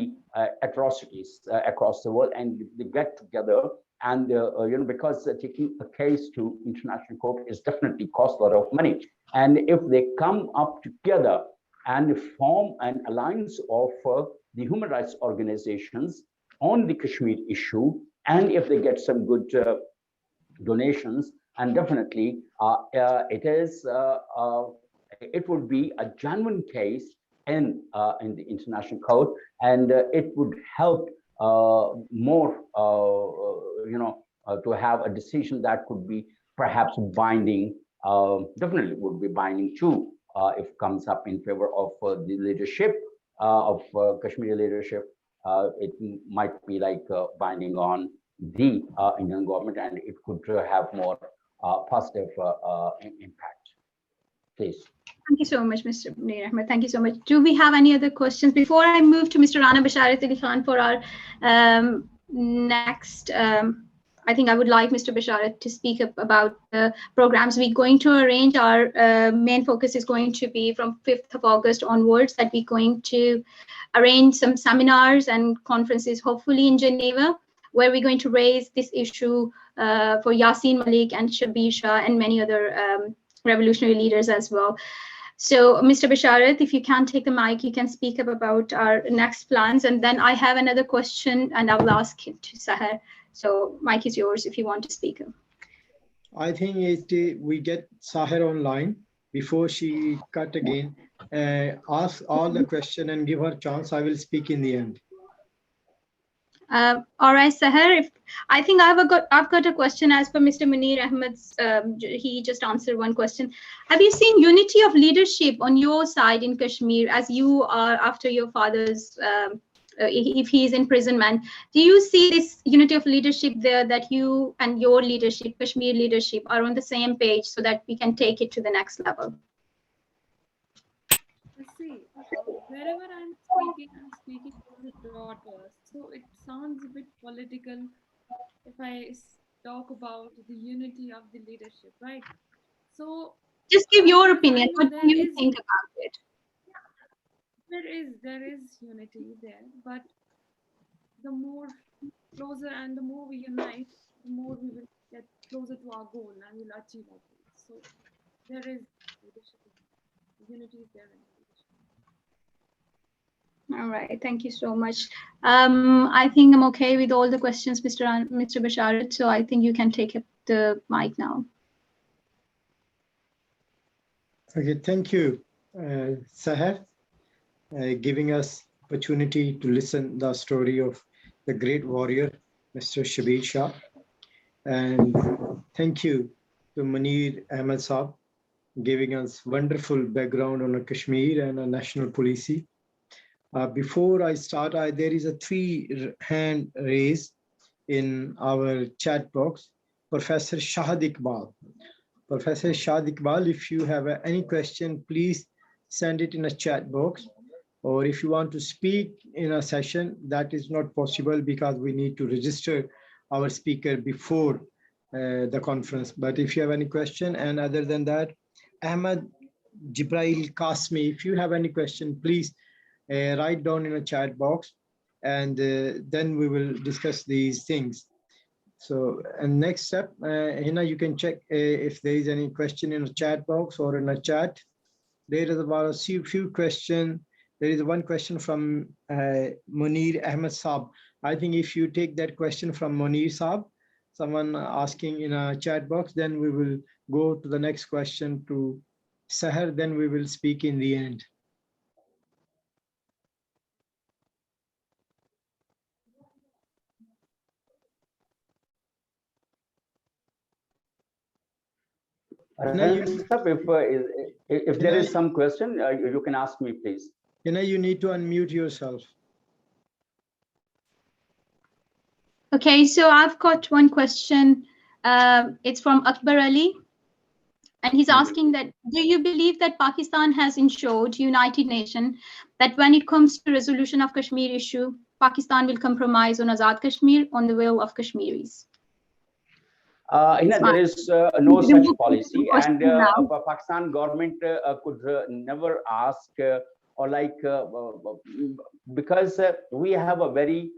atrocities across the world, and they get together. And because taking a case to international court is definitely cost a lot of money, and if they come up together and form an alliance of the human rights organizations on the Kashmir issue, and if they get some good donations, and definitely it would be a genuine case in the international court, and it would help more to have a decision that could be perhaps binding, definitely would be binding too, if comes up in favor of the leadership of Kashmiri leadership. It might be like binding on the Indian government, and it could have more positive impact. Please. Thank you so much, Mr. Munir Ahmed. Thank you so much. Do we have any other questions? Before I move to Mr. Rana Basharat Ali Khan for our next, I think I would like Mr. Basharat to speak up about the programs we're going to arrange. Our main focus is going to be from 5th of August onwards, that we're going to arrange some seminars and conferences, hopefully in Geneva, where we're going to raise this issue for Yasin Malik and Shabbir Shah and many other revolutionary leaders as well. So, Mr. Basharat, if you can take the mic, you can speak up about our next plans. And then I have another question, and I will ask it to Sehar. So, mic is yours if you want to speak up. I think we get Sehar online before she cut again. Ask all the question and give her a chance. I will speak in the end. All right, Sehar. I think I've got a question as per Mr. Munir Ahmed's. He just answered one question. Have you seen unity of leadership on your side in Kashmir, as you are after your father's, if he is in imprisonment? Do you see this unity of leadership there, that you and your leadership, Kashmir leadership, are on the same page so that we can take it to the next level? See, wherever I'm speaking to the daughters, so it sounds a bit political if I talk about the unity of the leadership, right? So just give your opinion. What do you think about it? There is unity there, but the more closer and the more we unite, the more we will get closer to our goal and we'll achieve our goal. So there is leadership. Unity is there. All right, thank you so much. I think I'm okay with all the questions, Mr. Basharat, so I think you can take up the mic now. Okay, thank you, Sehar, giving us opportunity to listen the story of the great warrior, Mr. Shabbir Shah. And thank you to Munir Ahmed Saab, giving us wonderful background on Kashmir and a national policy. Before I start, there is a 3-hand raise in our chat box. Professor Shahid Iqbal. Professor Shahid Iqbal, if you have any question, please send it in a chat box. Or if you want to speak in a session, that is not possible because we need to register our speaker before the conference. But if you have any question, and other than that, Ahmed Jibrail Kasmi, if you have any question, please write down in a chat box, and then we will discuss these things. So, and next step, Hina, you can check if there is any question in a chat box or in a chat. There is about a few questions. There is one question from Munir Ahmed Saab. I think if you take that question from Munir Saab, someone asking in a chat box, then we will go to the next question to Sehar, then we will speak in the end. If there is some question, you can ask me, please. You need to unmute yourself. Okay, so I've got one question. It's from Akbar Ali. And he's asking that, do you believe that Pakistan has ensured United Nations that when it comes to resolution of Kashmir issue, Pakistan will compromise on Azad Kashmir on the will of Kashmiris? There is no such policy, and Pakistan government could never ask or like because we have a very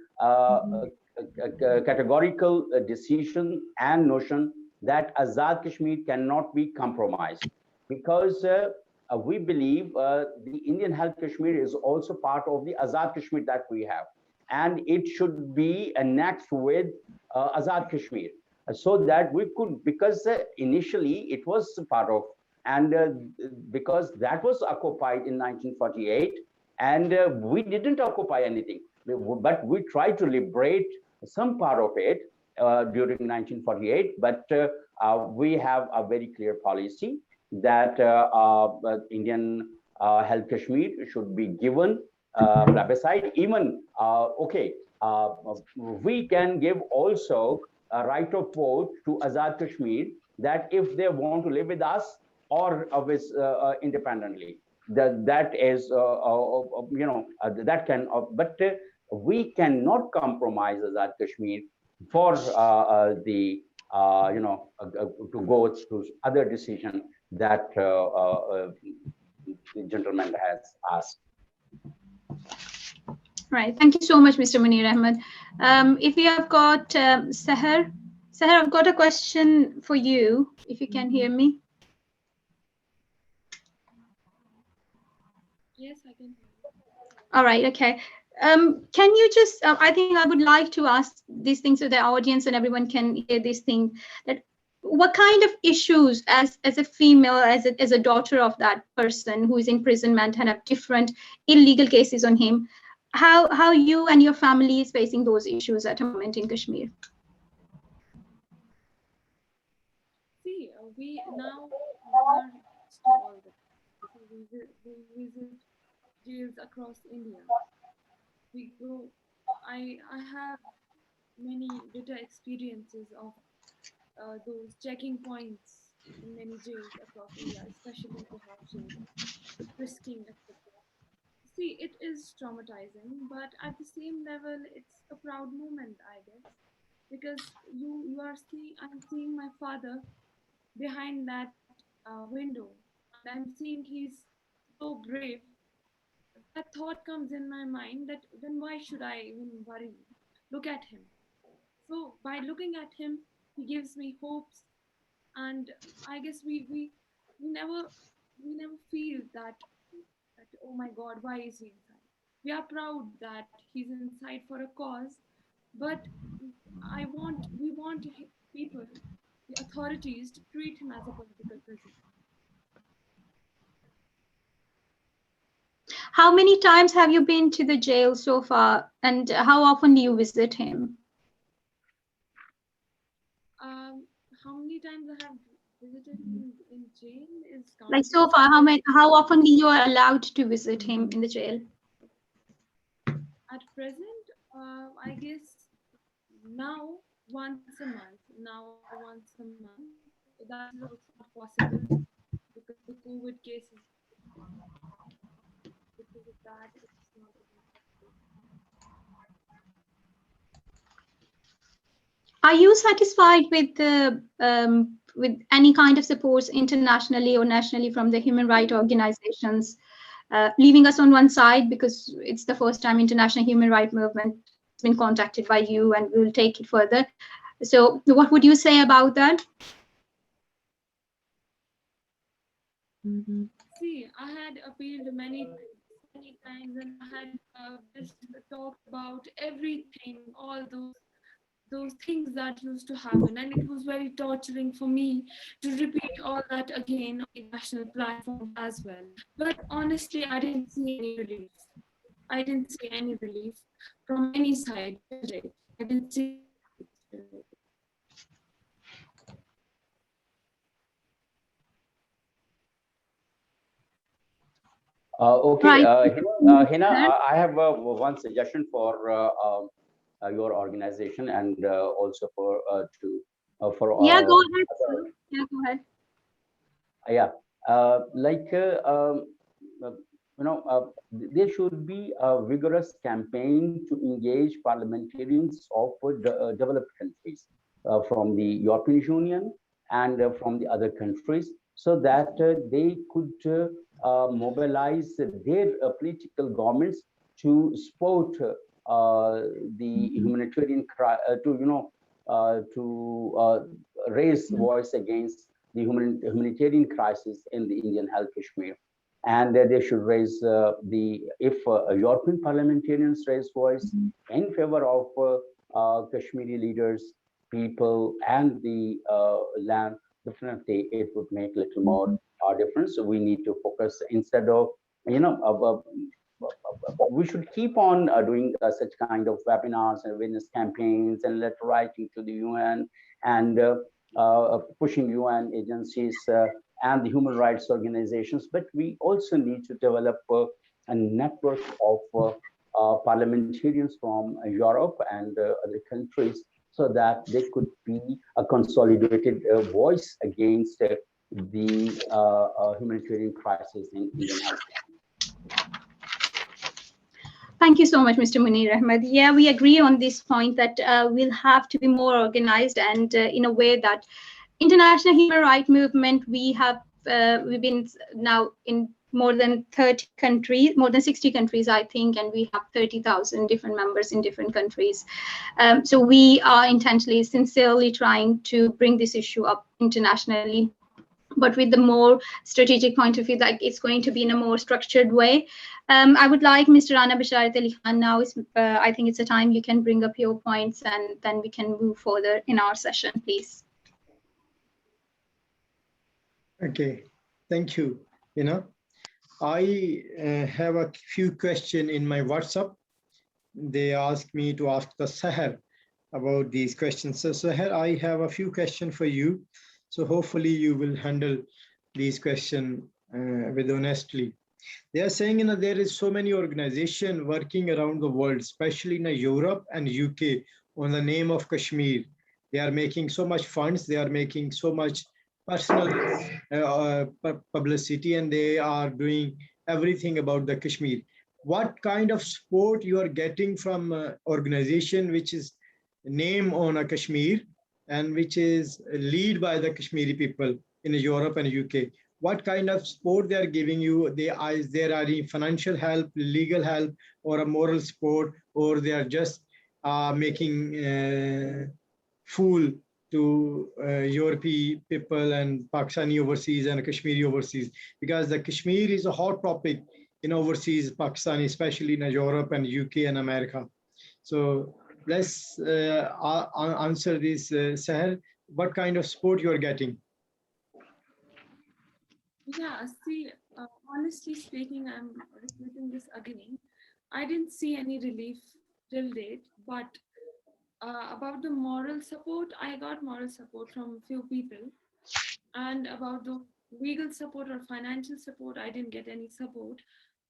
categorical decision and notion that Azad Kashmir cannot be compromised, because we believe the Indian-Held Kashmir is also part of the Azad Kashmir that we have, and it should be annexed with Azad Kashmir, so that we could, because initially it was part of, and because that was occupied in 1948, and we didn't occupy anything, but we tried to liberate some part of it during 1948, but we have a very clear policy that Indian-Held Kashmir should be given plebiscite. Even, we can give also a right of vote to Azad Kashmir, that if they want to live with us or with independently, that is, that can, but we cannot compromise Azad Kashmir for the to go to other decision that the gentleman has asked. Right. Thank you so much, Mr. Munir Ahmed. If we have got Sehar. Sehar, I've got a question for you, if you can hear me. Yes, I can hear you. All right. Okay. Can you just, I think I would like to ask these things so the audience and everyone can hear this thing, that what kind of issues as a female, as a daughter of that person who is in imprisonment and have different illegal cases on him, how you and your family is facing those issues at the moment in Kashmir? See, we now are used to all that. So we visit jails across India. We go. I have many bitter experiences of those checking points in many jails across India, especially Sehar jail, risking, etc. See, it is traumatizing, but at the same level, it's a proud moment, I guess, because I'm seeing my father behind that window, and I'm seeing he's so brave. That thought comes in my mind that then why should I even worry? Look at him. So by looking at him, he gives me hopes, and I guess we never feel that oh my God, why is he inside? We are proud that he's inside for a cause, but we want people, the authorities, to treat him as a political prisoner. How many times have you been to the jail so far, and how often do you visit him? How many times I have visited him in jail is Like so far, how often you are allowed to visit him in the jail? At present, I guess now once a month. That is also not possible because the COVID cases. Because of that, it's not even possible. Are you satisfied with any kind of supports internationally or nationally from the human rights organizations, leaving us on one side because it's the first time international human rights movement has been contacted by you, and we'll take it further. So what would you say about that? See, I had appealed many times, and I had just talked about everything, all those those things that used to happen, and it was very torturing for me to repeat all that again on the national platform as well. But honestly, I didn't see any relief. I didn't see any relief from any side. I didn't see. Okay, Right. Hina, I have one suggestion for your organization and also for for Yeah, go ahead, sir. Yeah, go ahead. yeah, like uh, there should be a vigorous campaign to engage parliamentarians of developed countries from the European Union and from the other countries, so that they could mobilize their political governments to support the humanitarian to raise voice against the humanitarian crisis in the Indian-Held Kashmir. And they should raise if European parliamentarians raise voice in favor of Kashmiri leaders, people, and the land, definitely it would make a little more difference. So we need to focus instead of, we should keep on doing such kind of webinars and awareness campaigns and letter writing to the UN and pushing UN agencies and the human rights organizations. But we also need to develop a network of parliamentarians from Europe and other countries so that they could be a consolidated voice against the humanitarian crisis in India. Thank you so much, Mr. Munir Ahmed. Yeah, we agree on this point that we'll have to be more organized and in a way that international human rights movement, we've been now in more than 30 countries, more than 60 countries, I think, and we have 30,000 different members in different countries. So we are intentionally, sincerely trying to bring this issue up internationally, but with the more strategic point of view that it's going to be in a more structured way. I would like Mr. Rana Basharat Ali Khan now, I think it's a time you can bring up your points and then we can move further in our session, please. Okay, thank you. I have a few questions in my WhatsApp. They asked me to ask the Sehar about these questions. So Sehar, I have a few questions for you. So hopefully you will handle these questions with honestly. They are saying, there is so many organizations working around the world, especially in Europe and UK, on the name of Kashmir. They are making so much funds. They are making so much personal publicity, and they are doing everything about the Kashmir. What kind of support you are getting from organization which is name on a Kashmir and which is led by the Kashmiri people in Europe and UK? What kind of support they are giving you? Is there any financial help, legal help, or a moral support, or they are just making fool to European people and Pakistani overseas and Kashmiri overseas? Because the Kashmir is a hot topic in overseas Pakistani, especially in Europe and UK and America. So let's answer this, Sehar. What kind of support you are getting? Yeah, see, honestly speaking, I'm repeating this again. I didn't see any relief till date, but about the moral support, I got moral support from few people. And about the legal support or financial support, I didn't get any support.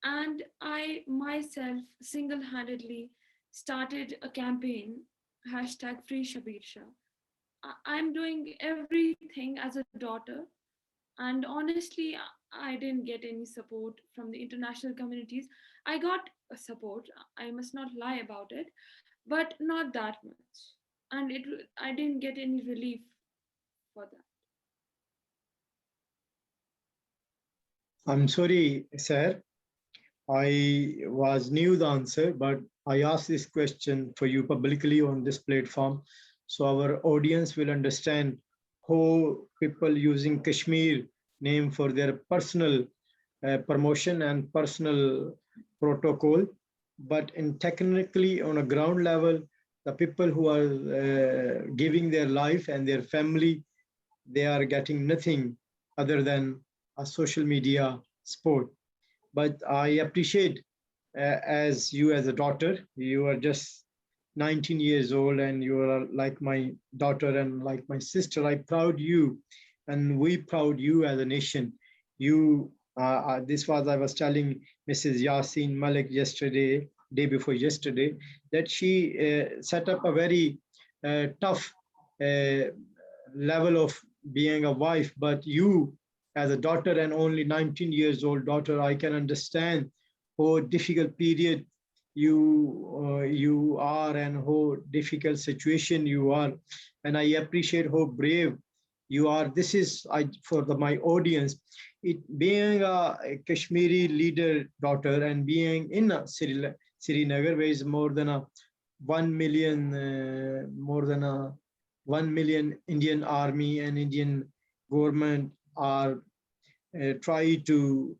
And I myself single-handedly started a campaign, #Free Shabbir Shah. I'm doing everything as a daughter. And honestly, I didn't get any support from the international communities. I got a support, I must not lie about it, but not that much. And I didn't get any relief for that. I'm sorry, sir. I was new the answer, but I asked this question for you publicly on this platform, so our audience will understand how people using Kashmir name for their personal promotion and personal protocol, but in technically on a ground level, the people who are giving their life and their family, they are getting nothing other than a social media sport. But I appreciate as you as a daughter, you are just 19 years old and you are like my daughter and like my sister. I proud you and we proud you as a nation. You, this was, I was telling Mrs. Yasin Malik yesterday, day before yesterday, that she set up a very tough level of being a wife, but you as a daughter and only 19 years old daughter, I can understand how difficult period you are and how difficult situation you are. And I appreciate how brave you are. This is for my audience, it being a Kashmiri leader daughter and being in Srinagar, where is more than a 1 million, more than a 1 million Indian army and Indian government are try to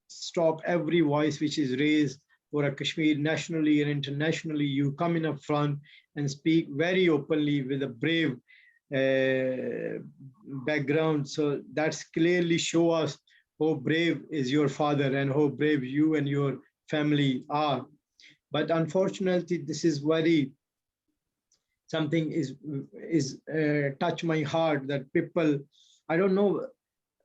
stop every voice which is raised for a Kashmir nationally and internationally. You come in up front and speak very openly with a brave background. So that's clearly show us how brave is your father and how brave you and your family are. But unfortunately, this is very something is touch my heart that people, I don't know,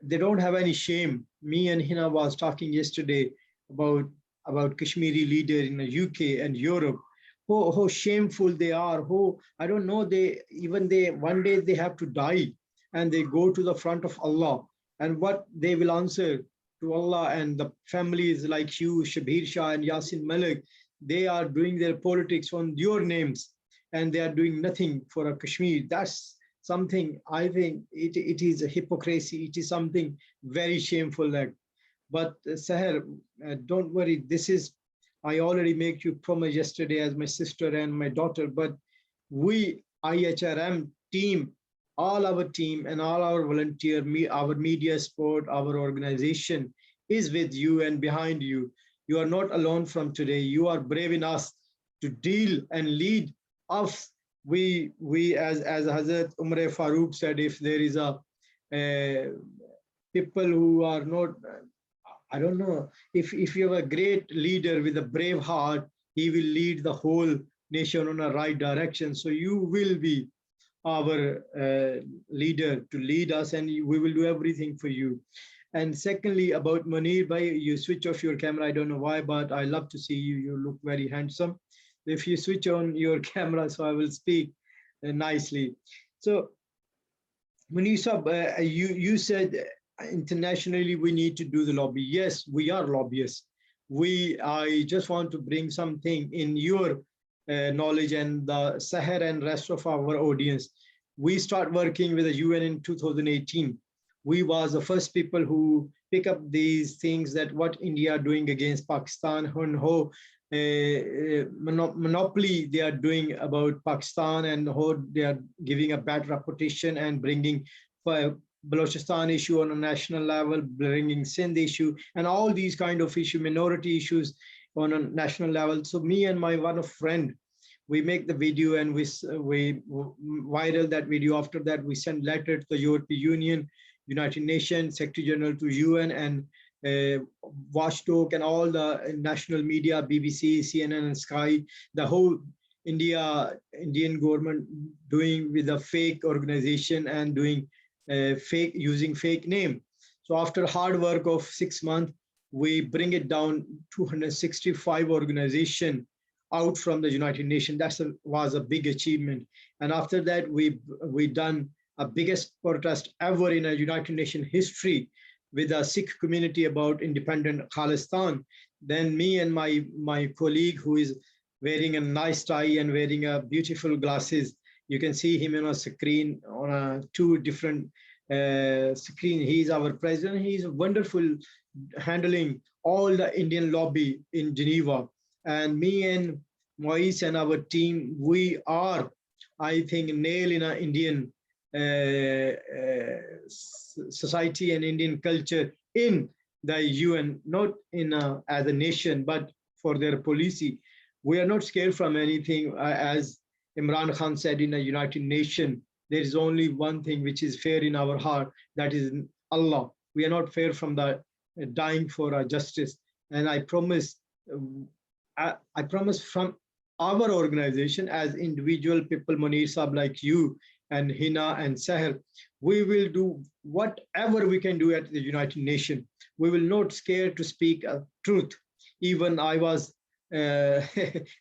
they don't have any shame. Me and Hina was talking yesterday about Kashmiri leader in the UK and Europe, how shameful they are, who, I don't know, they one day they have to die and they go to the front of Allah, and what they will answer to Allah. And the families like you, Shabbir Shah and Yasin Malik, they are doing their politics on your names and they are doing nothing for a Kashmir. That's something, I think it is a hypocrisy. It is something very shameful. But Sehar, don't worry. This is, I already make you promise yesterday as my sister and my daughter, but we IHRM team, all our team and all our volunteer, our media support, our organization is with you and behind you. You are not alone from today. You are brave enough to deal and lead us. We as Hazrat Umar Farooq said, if there is a people who are not, I don't know, if you have a great leader with a brave heart, he will lead the whole nation on a right direction. So you will be our leader to lead us, and we will do everything for you. And secondly, about Munir bhai, you switch off your camera. I don't know why, but I love to see you. You look very handsome. If you switch on your camera, so I will speak nicely. So Munir sahab, you said internationally we need to do the lobby. Yes, we are lobbyists. I just want to bring something in your knowledge and the Sehar and rest of our audience. We start working with the UN in 2018. We was the first people who pick up these things, that what India are doing against Pakistan and how monopoly they are doing about Pakistan and how they are giving a bad reputation and bringing Balochistan issue on a national level, bringing Sindh issue, and all these kind of issue, minority issues on a national level. So me and my one friend, we make the video and we viral that video. After that, we send letter to the European Union, United Nations, Secretary General to UN, and Watchdog and all the national media, BBC, CNN, and Sky. The whole Indian government doing with a fake organization and doing using fake name. So after hard work of 6 months, we bring it down 265 organization out from the United Nations. That was a big achievement. And after that, we done a biggest protest ever in a United Nations history with a Sikh community about independent Khalistan. Then me and my colleague, who is wearing a nice tie and wearing a beautiful glasses, you can see him on a screen on two different screen. He's our president. He's wonderful handling all the Indian lobby in Geneva. And me and Moise and our team, we are, I think, nail in an Indian society and Indian culture in the UN, not in as a nation, but for their policy. We are not scared from anything. As Imran Khan said in a United Nations, there is only one thing which is fair in our heart, that is Allah. We are not fair from the dying for our justice. And I promise from our organization as individual people, Munir Saab like you and Hina and Sehar, we will do whatever we can do at the United Nations. We will not scare to speak truth. Even I was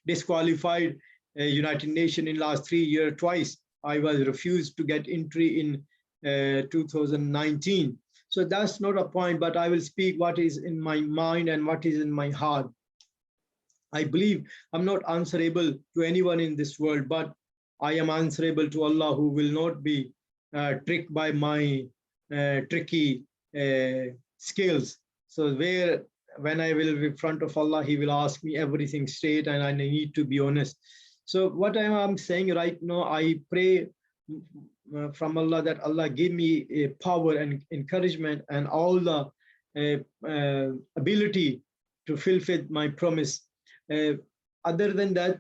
disqualified United Nations in last 3 years twice. I was refused to get entry in 2019. So that's not a point, but I will speak what is in my mind and what is in my heart. I believe I'm not answerable to anyone in this world, but I am answerable to Allah, who will not be tricked by my tricky skills. So when I will be in front of Allah, He will ask me everything straight, and I need to be honest. So what I'm saying right now, I pray from Allah that Allah give me a power and encouragement and all the ability to fulfill my promise. Other than that,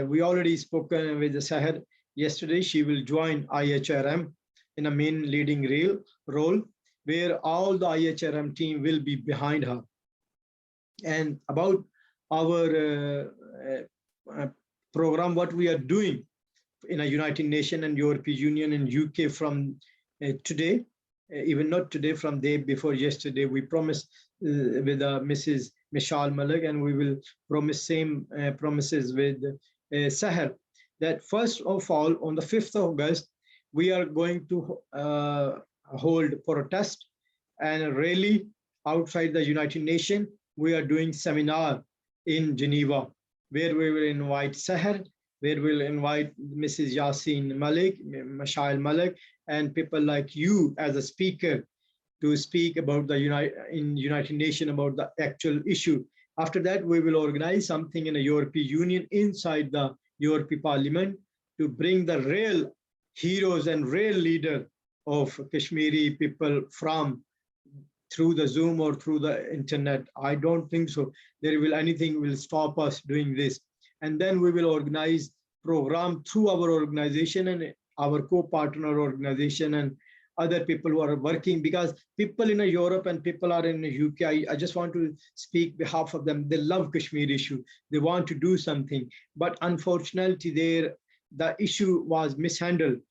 we already spoken with the Sehar yesterday. She will join IHRM in a main leading role, where all the IHRM team will be behind her. And about our program, what we are doing in a United Nations and European Union and UK from today, even not today, from day before yesterday, we promised with Mrs. Mishal Malik, and we will promise same promises with Sehar, that first of all, on the 5th of August, we are going to hold protest and rally outside the United Nations. We are doing seminar in Geneva, where we will invite Sehar, where we'll invite Mrs. Yasin Malik, Mashal Malik, and people like you as a speaker to speak about the United Nations about the actual issue. After that, we will organize something in the European Union inside the European Parliament to bring the real heroes and real leader of Kashmiri people from through the Zoom or through the internet. I don't think so. Anything will stop us doing this. And then we will organize program through our organization and our co-partner organization and other people who are working, because people in Europe and people are in the UK, I just want to speak behalf of them. They love Kashmir issue. They want to do something, but unfortunately the issue was mishandled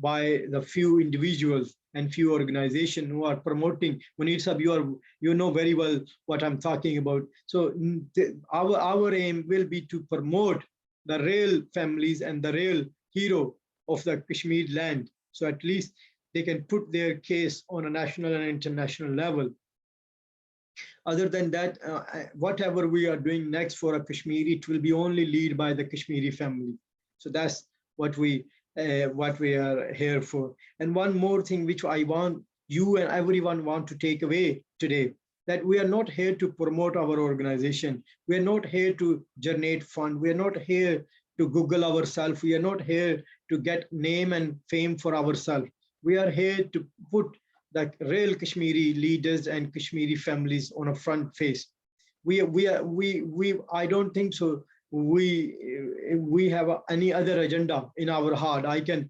by the few individuals and few organizations who are promoting. Munir Sahab, you know very well what I'm talking about. So our aim will be to promote the real families and the real hero of the Kashmir land. So at least they can put their case on a national and international level. Other than that, whatever we are doing next for a Kashmiri, it will be only led by the Kashmiri family. So that's what we are here for. And one more thing which I want you and everyone want to take away today, that we are not here to promote our organization. We are not here to generate fund. We are not here to Google ourselves. We are not here to get name and fame for ourselves. We are here to put the real Kashmiri leaders and Kashmiri families on a front face. I don't think so. We have any other agenda in our heart. I can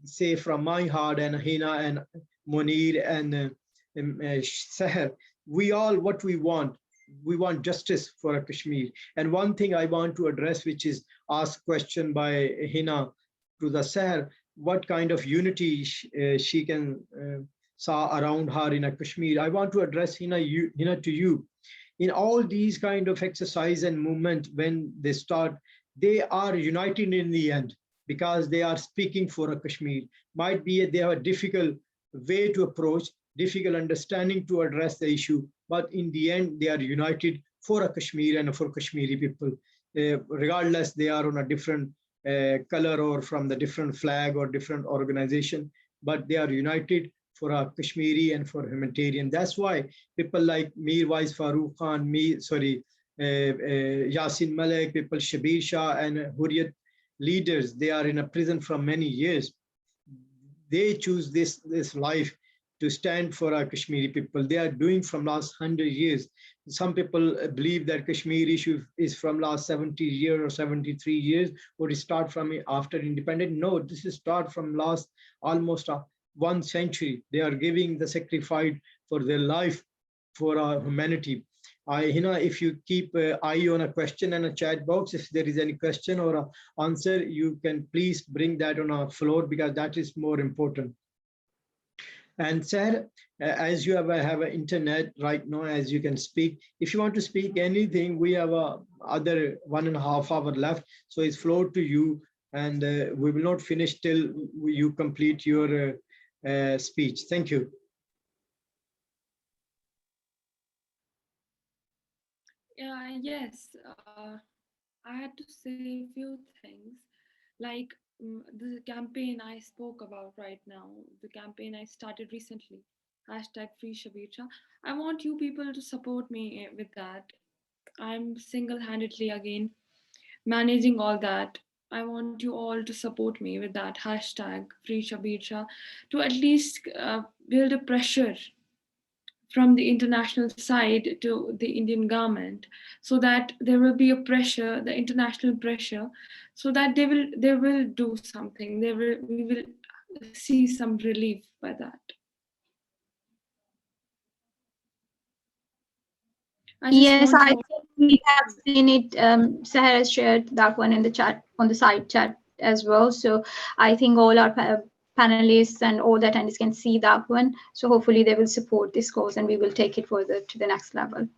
say from my heart, and Hina and Munir and Sehar, what we want justice for Kashmir. And one thing I want to address, which is asked question by Hina to the Sehar, what kind of unity she can saw around her in Kashmir. I want to address Hina to you. In all these kind of exercise and movement, when they start, they are united in the end because they are speaking for Kashmir. Might be they have a difficult way to approach, difficult understanding to address the issue, but in the end, they are united for Kashmir and for Kashmiri people. Regardless, they are on a different color or from the different flag or different organization, but they are united for Kashmiri and for humanitarian. That's why people like Mir Wais Farooq Khan, Yasin Malik, people Shabbir Shah and Hurriyat leaders, they are in a prison for many years. They choose this life to stand for our Kashmiri people. They are doing from last 100 years. Some people believe that Kashmir issue is from last 70 years or 73 years, or it start from after independence. No, this is start from last almost 1 century. They are giving the sacrifice for their life for our humanity. Hina, if you keep eye on a question and a chat box, if there is any question or a answer, you can please bring that on our floor, because that is more important. And Sehar, as you have an internet right now, as you can speak, if you want to speak anything, we have other 1.5 hours left. So it's floor to you, and we will not finish till you complete your speech. Thank you. Yes, I had to say a few things, like the campaign I spoke about right now, the campaign I started recently, #Free Shabbir Shah. I want you people to support me with that. I'm single-handedly again managing all that. I want you all to support me with that #Free Shabbir Shah, to at least build a pressure from the international side to the Indian government, so that there will be a pressure, the international pressure, so that they will do something. We will see some relief by that. Yes, I think we have seen it. Sehar has shared that one in the chat, on the side chat as well. So I think all our panelists and all the attendees can see that one. So hopefully they will support this cause, and we will take it further to the next level.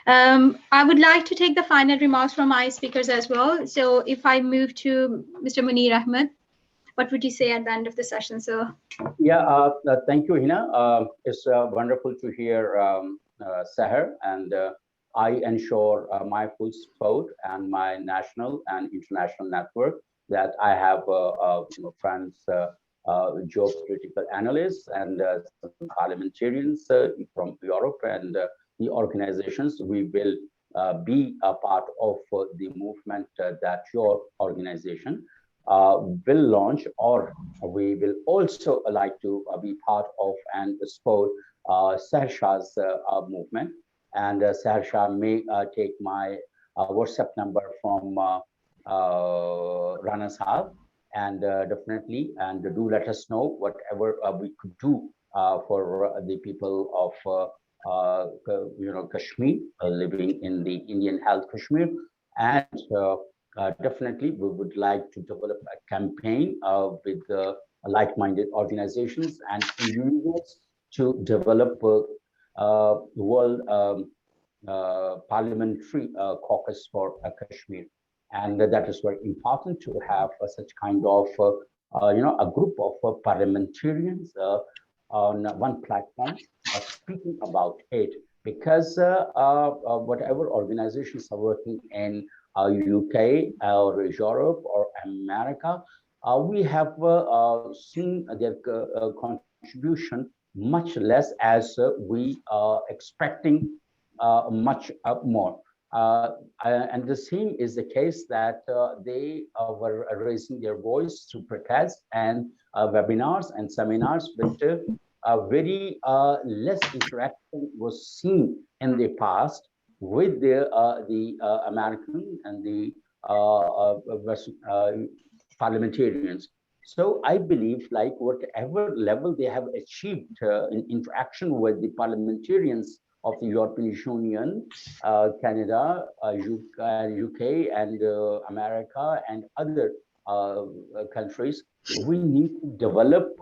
I would like to take the final remarks from my speakers as well. So if I move to Mr. Munir Ahmed, what would you say at the end of the session, sir? Yeah, thank you, Hina. It's wonderful to hear Sehar, and I ensure my full support and my national and international network that I have friends, geopolitical analysts, and some parliamentarians from Europe, and the organizations. We will be a part of the movement that your organization will launch, or we will also like to be part of and support Sehar Shah's movement. And Sehar Shah may take my WhatsApp number from Rana Sahab, and definitely, and do let us know whatever we could do for the people of Kashmir, living in the Indian-Held Kashmir. And definitely, we would like to develop a campaign with like-minded organizations and individuals to develop world parliamentary caucus for Kashmir. And that is very important to have such kind of a group of parliamentarians on one platform speaking about it, because whatever organizations are working in UK or Europe or America, we have seen their contribution much less, as we are expecting much more. And the same is the case that they were raising their voice through protests and webinars and seminars, but very less interaction was seen in the past with the American and the Western parliamentarians. So I believe, like, whatever level they have achieved in interaction with the parliamentarians of the European Union, Canada, UK, and America, and other countries, we need to develop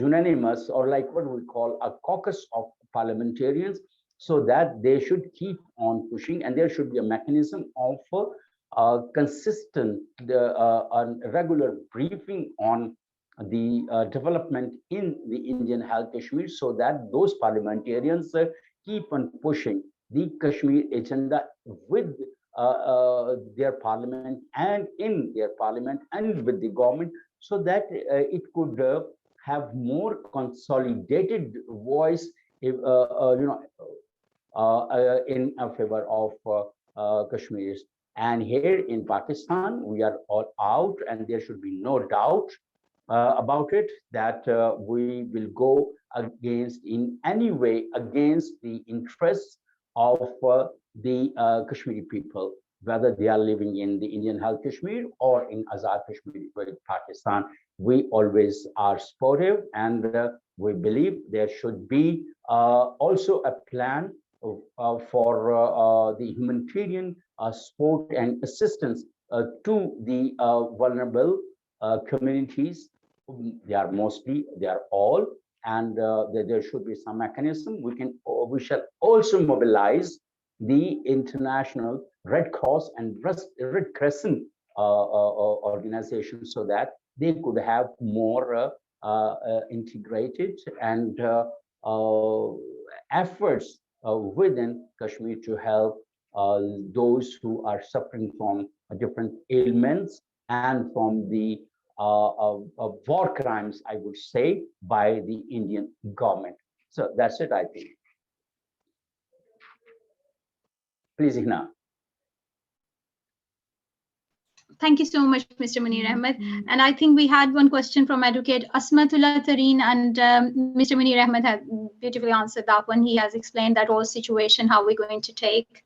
unanimous, or like what we call a caucus of parliamentarians, so that they should keep on pushing, and there should be a mechanism of consistent regular briefing on the development in the Indian-Held Kashmir, so that those parliamentarians keep on pushing the Kashmir agenda with their parliament and in their parliament and with the government, so that it could have more consolidated voice, in favor of Kashmiris. And here in Pakistan, we are all out, and there should be no doubt about it, that we will go against in any way against the interests of the Kashmiri people, whether they are living in the Indian-Held Kashmir or in Azad Kashmir, Pakistan. We always are supportive, and we believe there should be also a plan for the humanitarian support and assistance to the vulnerable communities. They are all, and there should be some mechanism. We shall also mobilize the international Red Cross and Red Crescent organizations so that they could have more integrated and efforts within Kashmir to help those who are suffering from different ailments and from the war crimes, I would say, by the Indian government. So that's it, I think. Please, Hina. Thank you so much, Mr. Munir Ahmed. And I think we had one question from Advocate Asmatullah Tareen, and Mr. Munir Ahmed had beautifully answered that one. He has explained that whole situation, how we're going to take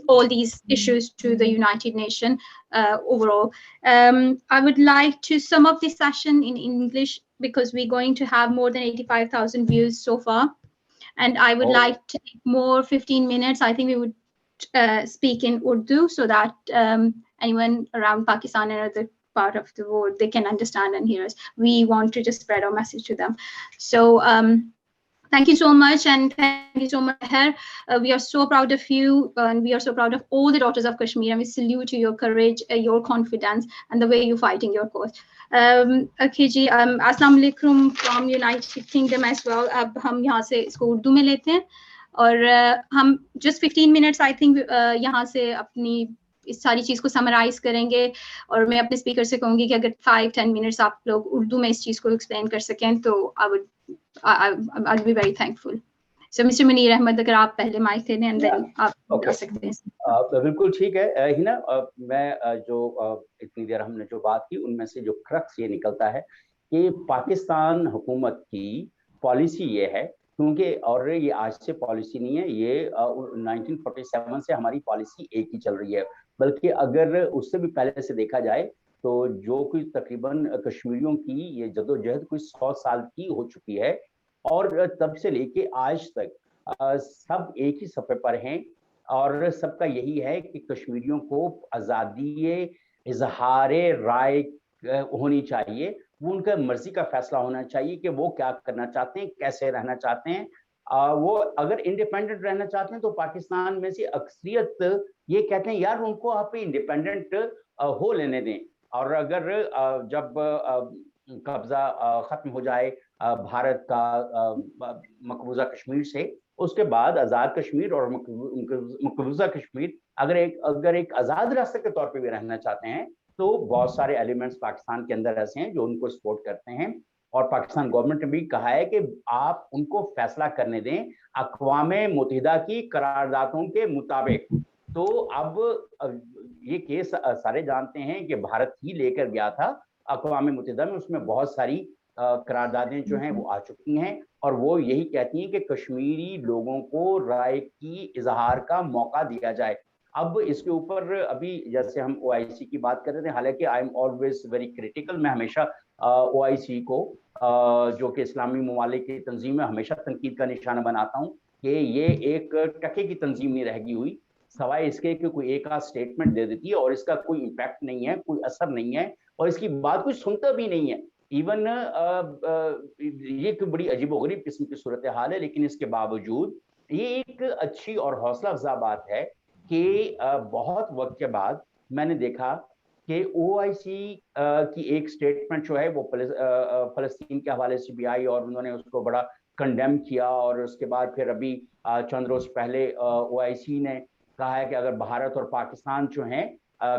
all these issues to the United Nations overall. I would like to sum up this session in English because we're going to have more than 85,000 views so far. And I would like to take more 15 minutes. I think we would speak in Urdu so that anyone around Pakistan and other part of the world, they can understand and hear us. We want to just spread our message to them. So thank you so much, and thank you so much, Sehar. We are so proud of you, and we are so proud of all the daughters of Kashmir, and we salute your courage, your confidence, and the way you're fighting your cause. Okay जी, अस्सलाम वालेकुम from United Kingdom as well. अब हम यहाँ से इसको उर्दू में लेते हैं और हम just 15 minutes I think यहाँ से अपनी इस सारी चीज़ को समराइज करेंगे और मैं अपने स्पीकर से कहूँगी कि अगर 5-10 मिनट्स आप लोग उर्दू में इस चीज़ को एक्सप्लेन कर सकें तो I'll be very thankful. So Mr. Munir Ahmed, अगर आप पहले माइक ले लें and then आप बता सकते हैं. बिल्कुल ठीक है हिना. मैं जो इतनी देर हमने जो बात की उनमें से जो क्रक्स ये निकलता है कि पाकिस्तान हुकूमत की पॉलिसी ये है, क्योंकि और ये आज से पॉलिसी नहीं है, ये 1947 से हमारी पॉलिसी एक ही चल रही है, बल्कि अगर उससे भी पहले से देखा जाए तो जो कोई तकरीबन कश्मीरियों की ये जदोजहद कोई 100 साल की हो चुकी है और तब से लेके आज तक सब एक ही सफ़े पर हैं और सबका यही है कि कश्मीरियों को आज़ादी इजहार राय होनी चाहिए, वो उनका मर्जी का फैसला होना चाहिए कि वो क्या करना चाहते हैं, कैसे रहना चाहते हैं. वो अगर इंडिपेंडेंट रहना चाहते हैं तो पाकिस्तान में से अक्सरियत ये कहते हैं यार उनको आप इंडिपेंडेंट हो लेने दें, और अगर जब कब्जा खत्म हो जाए भारत का मकबूजा कश्मीर से, उसके बाद आज़ाद कश्मीर और मकबूजा कश्मीर अगर एक आज़ाद रास्ते के तौर पे भी रहना चाहते हैं तो बहुत सारे एलिमेंट्स पाकिस्तान के अंदर ऐसे हैं जो उनको सपोर्ट करते हैं. और पाकिस्तान गवर्नमेंट ने भी कहा है कि आप उनको फैसला करने दें अक़वामे मुत्तहिदा की करारदादों के मुताबिक. तो अब ये केस सारे जानते हैं कि भारत ही लेकर गया था अक़वामे मुत्तहिदा में, उसमें बहुत सारी करारदादें जो हैं वो आ चुकी हैं और वो यही कहती हैं कि कश्मीरी लोगों को राय की इजहार का मौका दिया जाए. अब इसके ऊपर अभी जैसे हम OIC की बात कर रहे थे, हालांकि I am always very critical, मैं हमेशा OIC को जो कि इस्लामी ममालिक की तंजीम है हमेशा तनकीद का निशाना बनाता हूँ कि ये एक टके की तंजीम नहीं रह गई हुई, सवाए इसके कि कोई एक आध स्टेटमेंट दे देती है और इसका कोई इम्पैक्ट नहीं है, कोई असर नहीं है और इसकी बात कोई सुनता भी नहीं है. इवन ये कोई बड़ी अजीबोगरीब किस्म की सूरत हाल है, लेकिन इसके बावजूद ये एक अच्छी और हौसला अफजा बात है कि बहुत वक्त के बाद मैंने देखा कि OIC की एक स्टेटमेंट जो है वो फ़लस्तीन के हवाले से भी आई और उन्होंने उसको बड़ा कंडेम किया. और उसके बाद फिर अभी चंद रोज पहले OIC ने कहा है कि अगर भारत और पाकिस्तान जो हैं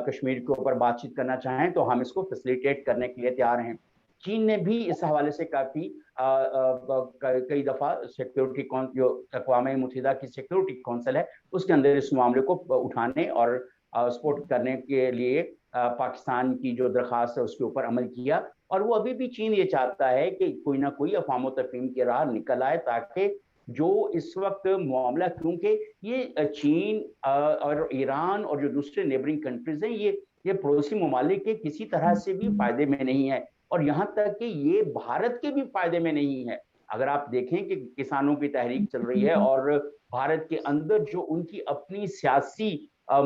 कश्मीर के ऊपर बातचीत करना चाहें तो हम इसको फैसिलिटेट करने के लिए तैयार हैं. चीन ने भी इस हवाले से काफ़ी कई दफ़ा सिक्योरिटी जो अक़वामे मुत्तहिदा की सिक्योरिटी काउंसिल है उसके अंदर इस मामले को उठाने और सपोर्ट करने के लिए पाकिस्तान की जो दरख्वास्त है उसके ऊपर अमल किया اور وہ ابھی بھی چین یہ چاہتا ہے کہ کوئی نہ کوئی افہام و تفہیم کی راہ نکل آئے تاکہ جو اس وقت معاملہ، کیونکہ یہ چین اور ایران اور جو دوسرے نیبرنگ کنٹریز ہیں یہ پڑوسی ممالک کے کسی طرح سے بھی فائدے میں نہیں ہے، اور یہاں تک کہ یہ بھارت کے بھی فائدے میں نہیں ہے۔ اگر آپ دیکھیں کہ کسانوں کی تحریک چل رہی ہے اور بھارت کے اندر جو ان کی اپنی سیاسی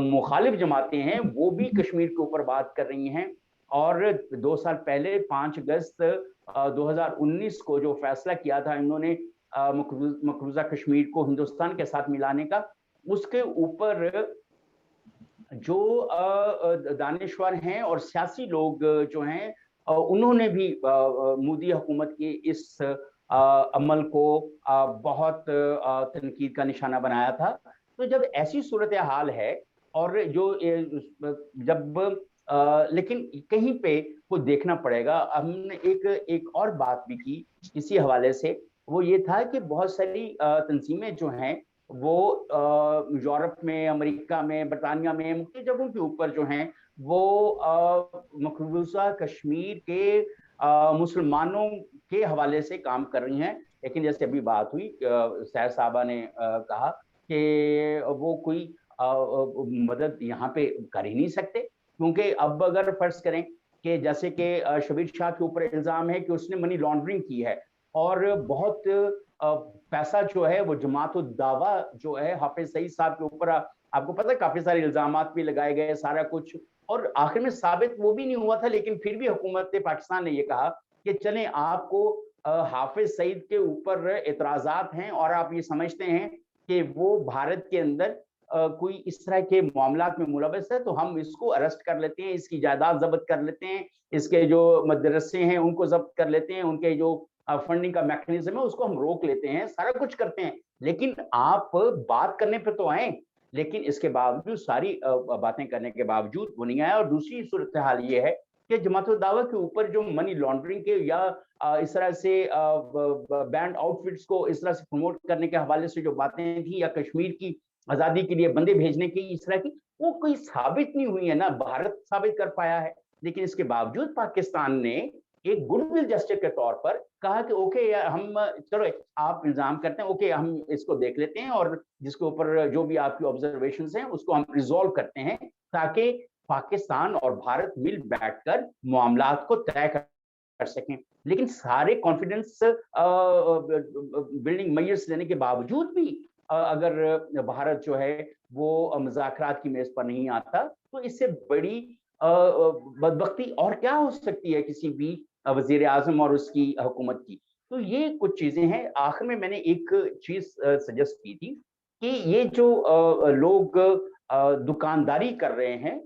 مخالف جماعتیں ہیں وہ بھی کشمیر کے اوپر بات کر رہی ہیں، اور 2 سال پہلے 5 اگست 2019 کو جو فیصلہ کیا تھا انہوں نے مقبوضہ کشمیر کو ہندوستان کے ساتھ ملانے کا، اس کے اوپر جو دانشور ہیں اور سیاسی لوگ جو ہیں انہوں نے بھی مودی حکومت کی اس عمل کو بہت تنقید کا نشانہ بنایا تھا۔ تو جب ایسی صورتحال ہے اور جو جب لیکن کہیں پہ وہ دیکھنا پڑے گا، ہم نے ایک اور بات بھی کی اسی حوالے سے، وہ یہ تھا کہ بہت ساری تنظیمیں جو ہیں وہ یورپ میں، امریکہ میں، برطانیہ میں، مختلف جگہوں کے اوپر جو ہیں وہ مقبوضہ کشمیر کے مسلمانوں کے حوالے سے کام کر رہی ہیں، لیکن جیسے ابھی بات ہوئی سہر صاحبہ نے کہا کہ وہ کوئی مدد یہاں پہ کر ہی نہیں سکتے، کیونکہ اب اگر فرض کریں کہ جیسے کہ شبیر شاہ کے اوپر الزام ہے کہ اس نے منی لانڈرنگ کی ہے اور بہت پیسہ جو ہے وہ جماعت الدعویٰ جو ہے حافظ سعید صاحب کے اوپر آپ کو پتہ ہے کافی سارے الزامات بھی لگائے گئے سارا کچھ، اور آخر میں ثابت وہ بھی نہیں ہوا تھا، لیکن پھر بھی حکومت پاکستان نے یہ کہا کہ چلیں آپ کو حافظ سعید کے اوپر اعتراضات ہیں اور آپ یہ سمجھتے ہیں کہ وہ بھارت کے اندر کوئی اس طرح کے معاملات میں ملوث ہے، تو ہم اس کو اریسٹ کر لیتے ہیں، اس کی جائیداد ضبط کر لیتے ہیں، اس کے جو مدرسے ہیں ان کو ضبط کر لیتے ہیں، ان کے جو فنڈنگ کا میکنزم ہے اس کو ہم روک لیتے ہیں، سارا کچھ کرتے ہیں، لیکن آپ بات کرنے پہ تو آئیں۔ لیکن اس کے باوجود ساری باتیں کرنے کے باوجود وہ نہیں آیا۔ اور دوسری صورتحال یہ ہے کہ جماعت الدعوہ کے اوپر جو منی لانڈرنگ کے یا اس طرح سے بینڈ آؤٹ فٹس کو اس طرح سے پروموٹ کرنے کے حوالے سے جو باتیں تھیں، یا کشمیر کی آزادی کے لیے بندے بھیجنے کی اس طرح کی، وہ کوئی ثابت نہیں ہوئی ہے، نہ بھارت ثابت کر پایا ہے، لیکن اس کے باوجود پاکستان نے ایک گڈ ول جسٹر کے طور پر کہا کہ اوکے ہم چلو آپ الزام کرتے ہیں، اوکے ہم اس کو دیکھ لیتے ہیں اور جس کے اوپر جو بھی آپ کی آبزرویشنز ہیں اس کو ہم ریزالو کرتے ہیں، تاکہ پاکستان اور بھارت مل بیٹھ کر معاملات کو طے کر سکیں۔ لیکن سارے کانفیڈنس بلڈنگ میئرز لینے کے باوجود بھی اگر بھارت جو ہے وہ مذاکرات کی میز پر نہیں آتا، تو اس سے بڑی بدبختی اور کیا ہو سکتی ہے کسی بھی وزیر اعظم اور اس کی حکومت کی۔ تو یہ کچھ چیزیں ہیں۔ آخر میں نے ایک چیز سجیسٹ کی تھی کہ یہ جو لوگ دکانداری کر رہے ہیں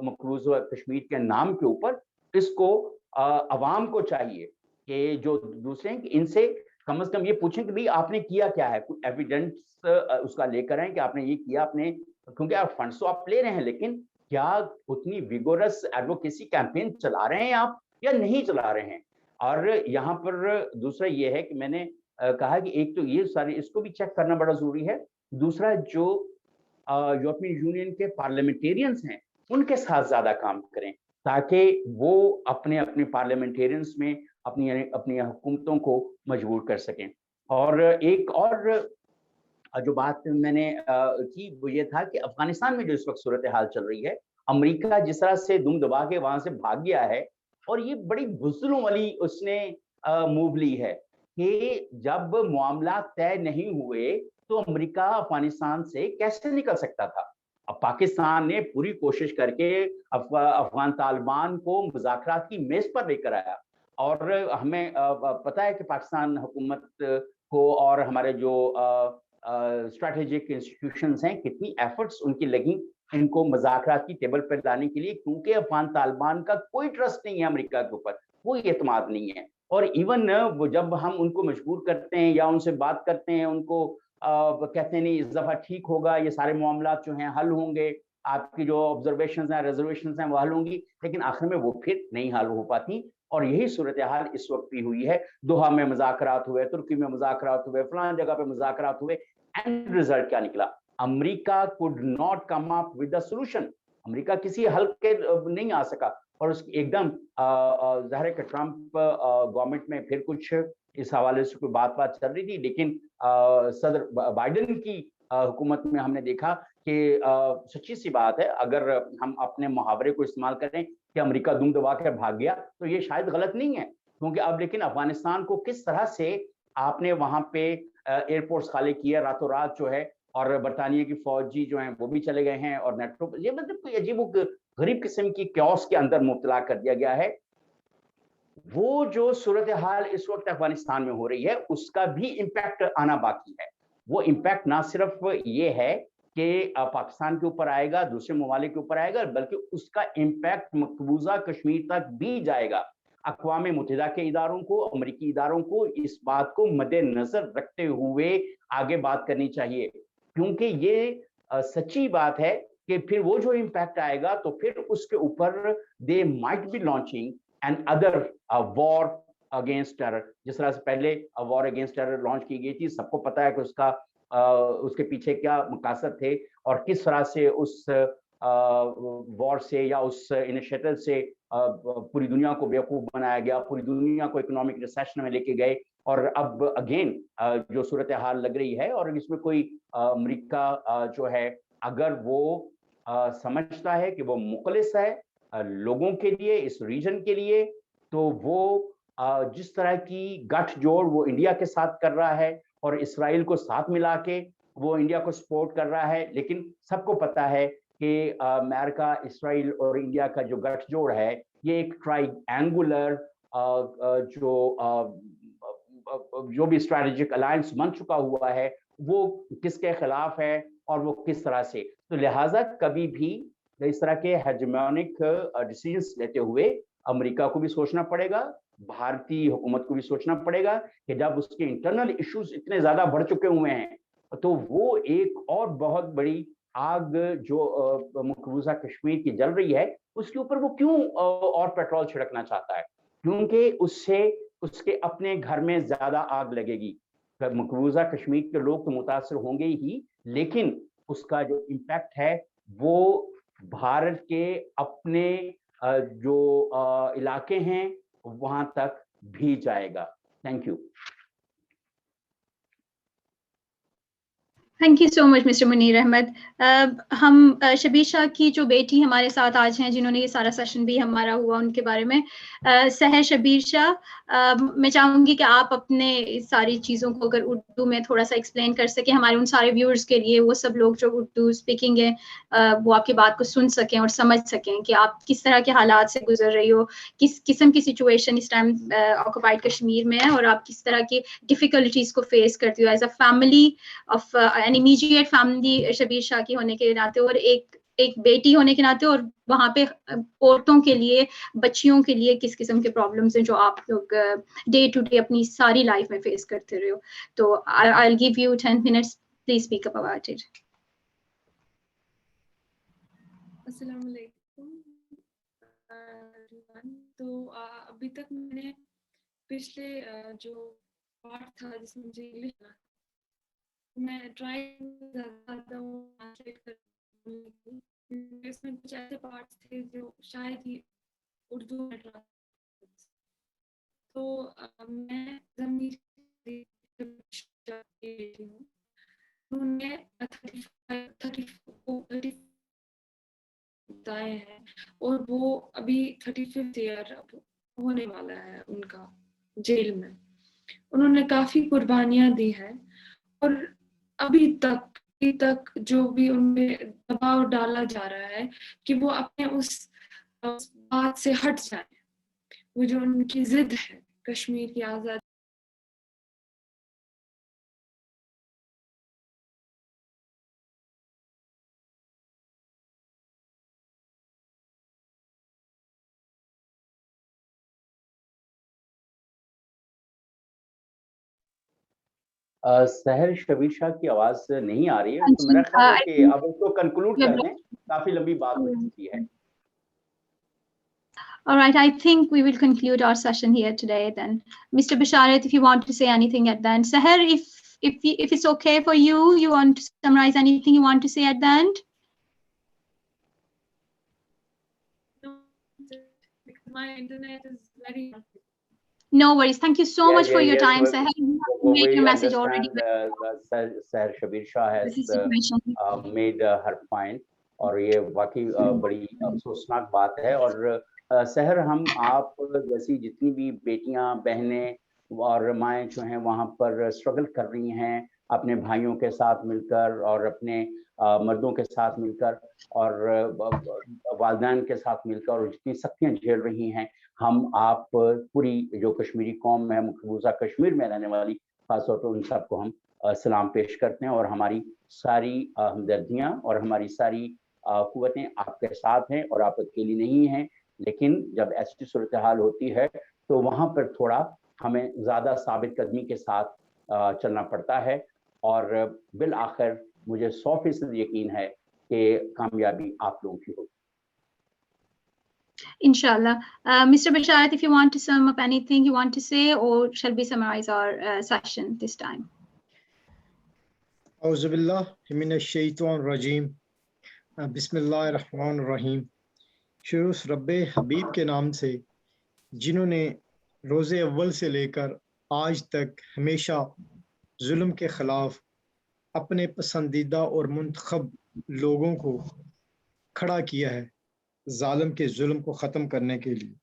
مقبوضہ کشمیر کے نام کے اوپر، اس کو عوام کو چاہیے کہ جو دوسرے ہیں ان سے کم از کم یہ پوچھیں کہ بھئی آپ نے کیا کیا ہے، کوئی ایویڈنس اس کا لے کر آئیں کہ آپ نے یہ کیا، آپ نے، کیونکہ آپ فنڈس تو آپ لے رہے ہیں لیکن کیا اتنی ویگورس ایڈوکیسی کیمپین چلا رہے ہیں آپ یا نہیں چلا رہے ہیں۔ اور یہاں پر دوسرا یہ ہے کہ میں نے کہا کہ ایک تو یہ سارے اس کو بھی چیک کرنا بڑا ضروری ہے، دوسرا جو یورپین یونین کے پارلیمنٹیرینز ہیں ان کے ساتھ زیادہ کام کریں تاکہ وہ اپنے پارلیمنٹیرینز میں اپنی حکومتوں کو مجبور کر سکیں۔ اور ایک اور جو بات میں نے کی وہ یہ تھا کہ افغانستان میں جو اس وقت صورتحال چل رہی ہے، امریکہ جس طرح سے دم دبا کے وہاں سے بھاگ گیا ہے، اور یہ بڑی بزدلوں والی اس نے موو لی ہے کہ جب معاملات طے نہیں ہوئے تو امریکہ افغانستان سے کیسے نکل سکتا تھا۔ اب پاکستان نے پوری کوشش کر کے افغان طالبان کو مذاکرات کی میز پر لے کر آیا، اور ہمیں پتہ ہے کہ پاکستان حکومت کو اور ہمارے جو اسٹریٹجک انسٹیٹیوشنز ہیں کتنی ایفرٹس ان کی لگیں ان کو مذاکرات کی ٹیبل پر لانے کے لیے، کیونکہ افغان طالبان کا کوئی ٹرسٹ نہیں ہے امریکہ کے اوپر، کوئی اعتماد نہیں ہے۔ اور ایون وہ جب ہم ان کو مجبور کرتے ہیں یا ان سے بات کرتے ہیں، ان کو کہتے ہیں نہیں اس دفعہ ٹھیک ہوگا، یہ سارے معاملات جو ہیں حل ہوں گے، آپ کی جو آبزرویشنز ہیں ریزرویشنز ہیں وہ حل ہوں گی، لیکن آخر میں وہ پھر نہیں حل ہو پاتی۔ اور یہی صورتحال اس وقت بھی ہوئی ہے، دوحہ میں مذاکرات ہوئے، ترکی میں مذاکرات ہوئے، فلان جگہ پہ مذاکرات ہوئے، اینڈ رزلٹ کیا نکلا؟ امریکہ could not come up with a solution۔ امریکہ کسی حل کے نہیں آ سکا۔ और उस एकदम ज़ाहिर है कि ट्रम्प गवर्नमेंट में फिर कुछ इस हवाले से कोई बात चल रही थी, लेकिन सदर बाइडेन की हुकूमत में हमने देखा कि सच्ची सी बात है, अगर हम अपने मुहावरे को इस्तेमाल करें कि अमेरिका दुम दबा कर भाग गया, तो ये शायद गलत नहीं है, क्योंकि अब लेकिन अफगानिस्तान को किस तरह से आपने वहां पे एयरपोर्ट्स खाली किए रातों रात जो है, और बरतानिया की फौजी जो हैं वो भी चले गए हैं, और नेटो, ये मतलब कोई अजीब गरीब किस्म की क्योस के अंदर मुब्तला कर दिया गया है। वो जो सूरत हाल इस वक्त अफगानिस्तान में हो रही है, उसका भी इम्पैक्ट आना बाकी है। वो इम्पैक्ट ना सिर्फ ये है कि पाकिस्तान के ऊपर आएगा, दूसरे ममालिक के ऊपर आएगा, बल्कि उसका इम्पैक्ट मकबूजा कश्मीर तक भी जाएगा। अक़वाम मुत्तहिदा के इदारों को, अमरीकी इदारों को इस बात को मद्देनजर रखते हुए आगे बात करनी चाहिए, क्योंकि ये सच्ची बात है कि फिर वो जो इम्पैक्ट आएगा तो फिर उसके ऊपर they might be launching and other war against terror. जिस तरह से पहले वॉर अगेंस्ट टेरर लॉन्च की गई थी, सबको पता है कि उसका उसके पीछे क्या मकासद थे और किस तरह से उस वॉर से या उस इनिशिएटिव से पूरी दुनिया को बेवकूफ बनाया गया, पूरी दुनिया को इकोनॉमिक रिसेशन में लेके गए। और अब अगेन जो सूरत हाल लग रही है, और इसमें कोई अमेरिका जो है, अगर वो समझता है कि वो मुखलिस है लोगों के लिए, इस रीजन के लिए, तो वो जिस तरह की गठजोड़ वो इंडिया के साथ कर रहा है और इसराइल को साथ मिला के वो इंडिया को सपोर्ट कर रहा है, लेकिन सबको पता है कि अमेरिका, इसराइल और इंडिया का जो गठजोड़ है, ये एक ट्राइएंगुलर जो भी स्ट्रैटेजिक अलायंस बन चुका हुआ है, वो किसके खिलाफ है और वो किस तरह से। तो लिहाजा कभी भी इस तरह के हेजेमोनिक डिसीजंस लेते हुए अमेरिका को भी सोचना पड़ेगा, भारतीय हुकूमत को भी सोचना पड़ेगा कि जब उसके इंटरनल इश्यूज इतने ज्यादा बढ़ चुके हुए हैं, तो वो एक और बहुत बड़ी आग जो मकबूजा कश्मीर की जल रही है, उसके ऊपर वो क्यों और पेट्रोल छिड़कना चाहता है, क्योंकि उससे उसके अपने घर में ज्यादा आग लगेगी। मकबूजा कश्मीर के लोग तो मुतासर होंगे ही, लेकिन उसका जो इम्पैक्ट है वो भारत के अपने जो इलाके हैं वहां तक भी जाएगा। Thank you. Thank you so much mister Munir Ahmad. हम शबीर शाह की जो बेटी हमारे साथ आज हैं, जिन्होंने ये सारा सेशन भी हमारा हुआ, उनके बारे में सहर शबीर शाह, मैं चाहूँगी कि आप अपने सारी चीज़ों को अगर उर्दू में थोड़ा सा एक्सप्लेन कर सके हमारे उन सारे व्यूअर्स के लिए, वो सब लोग जो उर्दू स्पीकिंग है वो आपकी बात को सुन सकें और समझ सकें कि आप किस तरह के हालात से गुजर रही हो, किस किस्म की सिचुएशन इस टाइम ऑक्युपाइड कश्मीर में है, और आप किस तरह की डिफिकल्टीज को फेस करती हो as a family of an immediate family Shabir Shah की होने के नाते, और एक बेटी होने के नाते, और वहाँ पे औरतों के लिए, बच्चियों के लिए किस किस्म के प्रॉब्लम्स हैं जो आप लोग डे टू डे अपनी सारी लाइफ में फेस करते रहे हो। तो I will give you 10 minutes, please speak up about it. अस्सलाम वालेकुम। तो अभी तक मैंने पिछले जो पार्ट था जिसमें मुझे इंग्लिश, मैं ट्राई ज़्यादा ट्रांसलेट करने की, इसमें कुछ ऐसे पार्ट्स थे जो शायद ही उर्दू में ट्रांसलेट। तो मैं ज़मीर हूँ, उन्होंने 30 बताए हैं, और वो अभी 35th ईयर होने वाला है उनका जेल में। उन्होंने काफ़ी कुर्बानियाँ दी हैं, और अभी तक जो भी उनमें दबाव डाला जा रहा है कि वो अपने उस बात से हट जाए, वो जो उनकी जिद है कश्मीर की आज़ादी। सहर शबीर शाह की आवाज नहीं आ रही है, तो मेरा ख्याल है कि अब उसको कंक्लूड कर दें, काफी लंबी बात हो चुकी है। All right, I think we will conclude our session here today then. Mr. Basharat, if you want to say anything at the end. Sehar, if it's okay for you, you want to summarize anything you want to say at the end? my internet is very healthy. No worries. Thank you so much for your time, Sehar. You have made We your message already. understand Sehar Shabbir Shah This is has situation. made her point, और ये वाकई बड़ी अफसोसनाक बात है। और सहर, हम आप जैसी जितनी भी बेटियां, बहनें और माएँ जो हैं वहाँ पर स्ट्रगल कर रही हैं अपने भाइयों के साथ मिलकर और अपने मर्दों के साथ मिलकर और वालिदैन के साथ मिलकर, और जितनी सख्तियां झेल रही हैं, हम आप पूरी जो कश्मीरी कौम है, मकबूजा कश्मीर में रहने वाली, खासतौर पर उन सबको हम सलाम पेश करते हैं और हमारी सारी हमदर्दियां और हमारी सारी कुव्वतें आपके साथ हैं और आप अकेली नहीं हैं। लेकिन जब ऐसी सूरत हाल होती है तो वहाँ पर थोड़ा हमें ज़्यादा साबित कदमी के साथ चलना पड़ता है, और बिल आखिर मुझे 100% यकीन है कि कामयाबी आप लोगों की होगी। Inshallah. Mr. Basharat, if you want to sum up anything you want to say, or shall we summarize our session this time? Auzubillah minash shaitanir rajim. बिस्मिल्लाहिर रहमानिर रहीम। शुरू रब्बे हबीब के नाम से जिन्होंने रोज़े अव्वल से लेकर आज तक हमेशा जुल्म के खिलाफ अपने पसंदीदा और मुंतखब लोगों को खड़ा किया है जालिम के जुल्म को ख़त्म करने के लिए।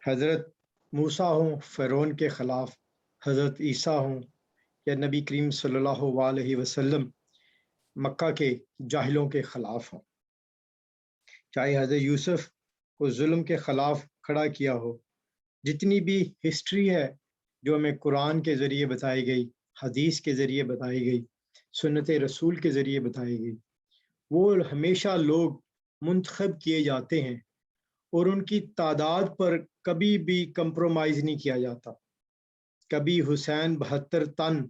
हज़रत मूसा हों फ़िरौन के खिलाफ, हज़रत ईसा हों या नबी करीम सल्लल्लाहु अलैहि वसल्लम मक्का के जाहिलों के खिलाफ हों, चाहे हज़रत यूसुफ को जुल्म के खिलाफ खड़ा किया हो। जितनी भी हिस्ट्री है जो हमें कुरान के ज़रिए बताई गई, हदीस के ज़रिए बताई गई, सुन्नत रसूल के ज़रिए बताई गई, वो हमेशा लोग मुंतखब किए जाते हैं और उनकी तादाद पर कभी भी कंप्रोमाइज़ नहीं किया जाता। कभी हुसैन 72 तन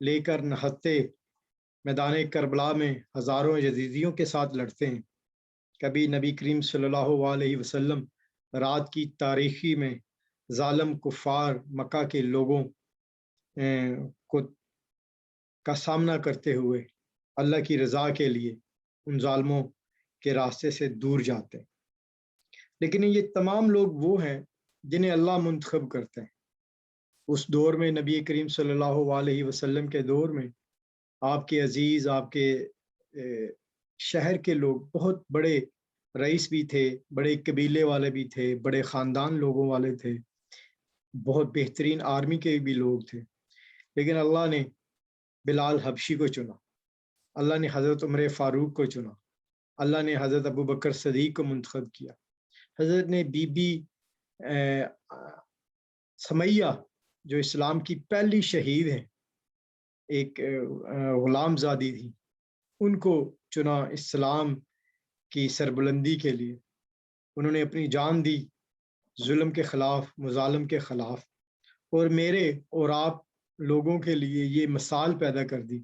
लेकर नहत्ते मैदान करबला में हज़ारों यजीदियों के साथ लड़ते हैं। कभी नबी करीम सल्लल्लाहु अलैहि वसल्लम रात की तारीखी में जालिम कुफ़ार मक्का के लोगों का सामना करते हुए अल्लाह की रज़ा के लिए उन जालिमों के रास्ते से दूर जाते हैं। लेकिन ये तमाम लोग वो हैं जिन्हें अल्लाह मुंतखब करते हैं। उस दौर में नबी करीम सल्लल्लाहु अलैहि वसल्लम के दौर में आपके अजीज़, आपके शहर के लोग बहुत बड़े रईस भी थे, बड़े कबीले वाले भी थे, बड़े ख़ानदान लोगों वाले थे, बहुत बेहतरीन आर्मी के भी लोग थे। लेकिन अल्लाह ने बिलाल हबशी को चुना, अल्लाह ने हज़रत उमर फ़ारूक को चुना, अल्लाह ने हज़रत अबू बकर सदीक को मुंतखब किया। हज़रत ने बीबी समैया जो इस्लाम की पहली शहीद हैं, एक ग़ुलामज़ादी थी, उनको चुना इस्लाम की सरबुलंदी के लिए। उन्होंने अपनी जान दी जुल्म के ख़िलाफ़, मुज़ालिम के ख़िलाफ़, और मेरे और आप लोगों के लिए ये मिसाल पैदा कर दी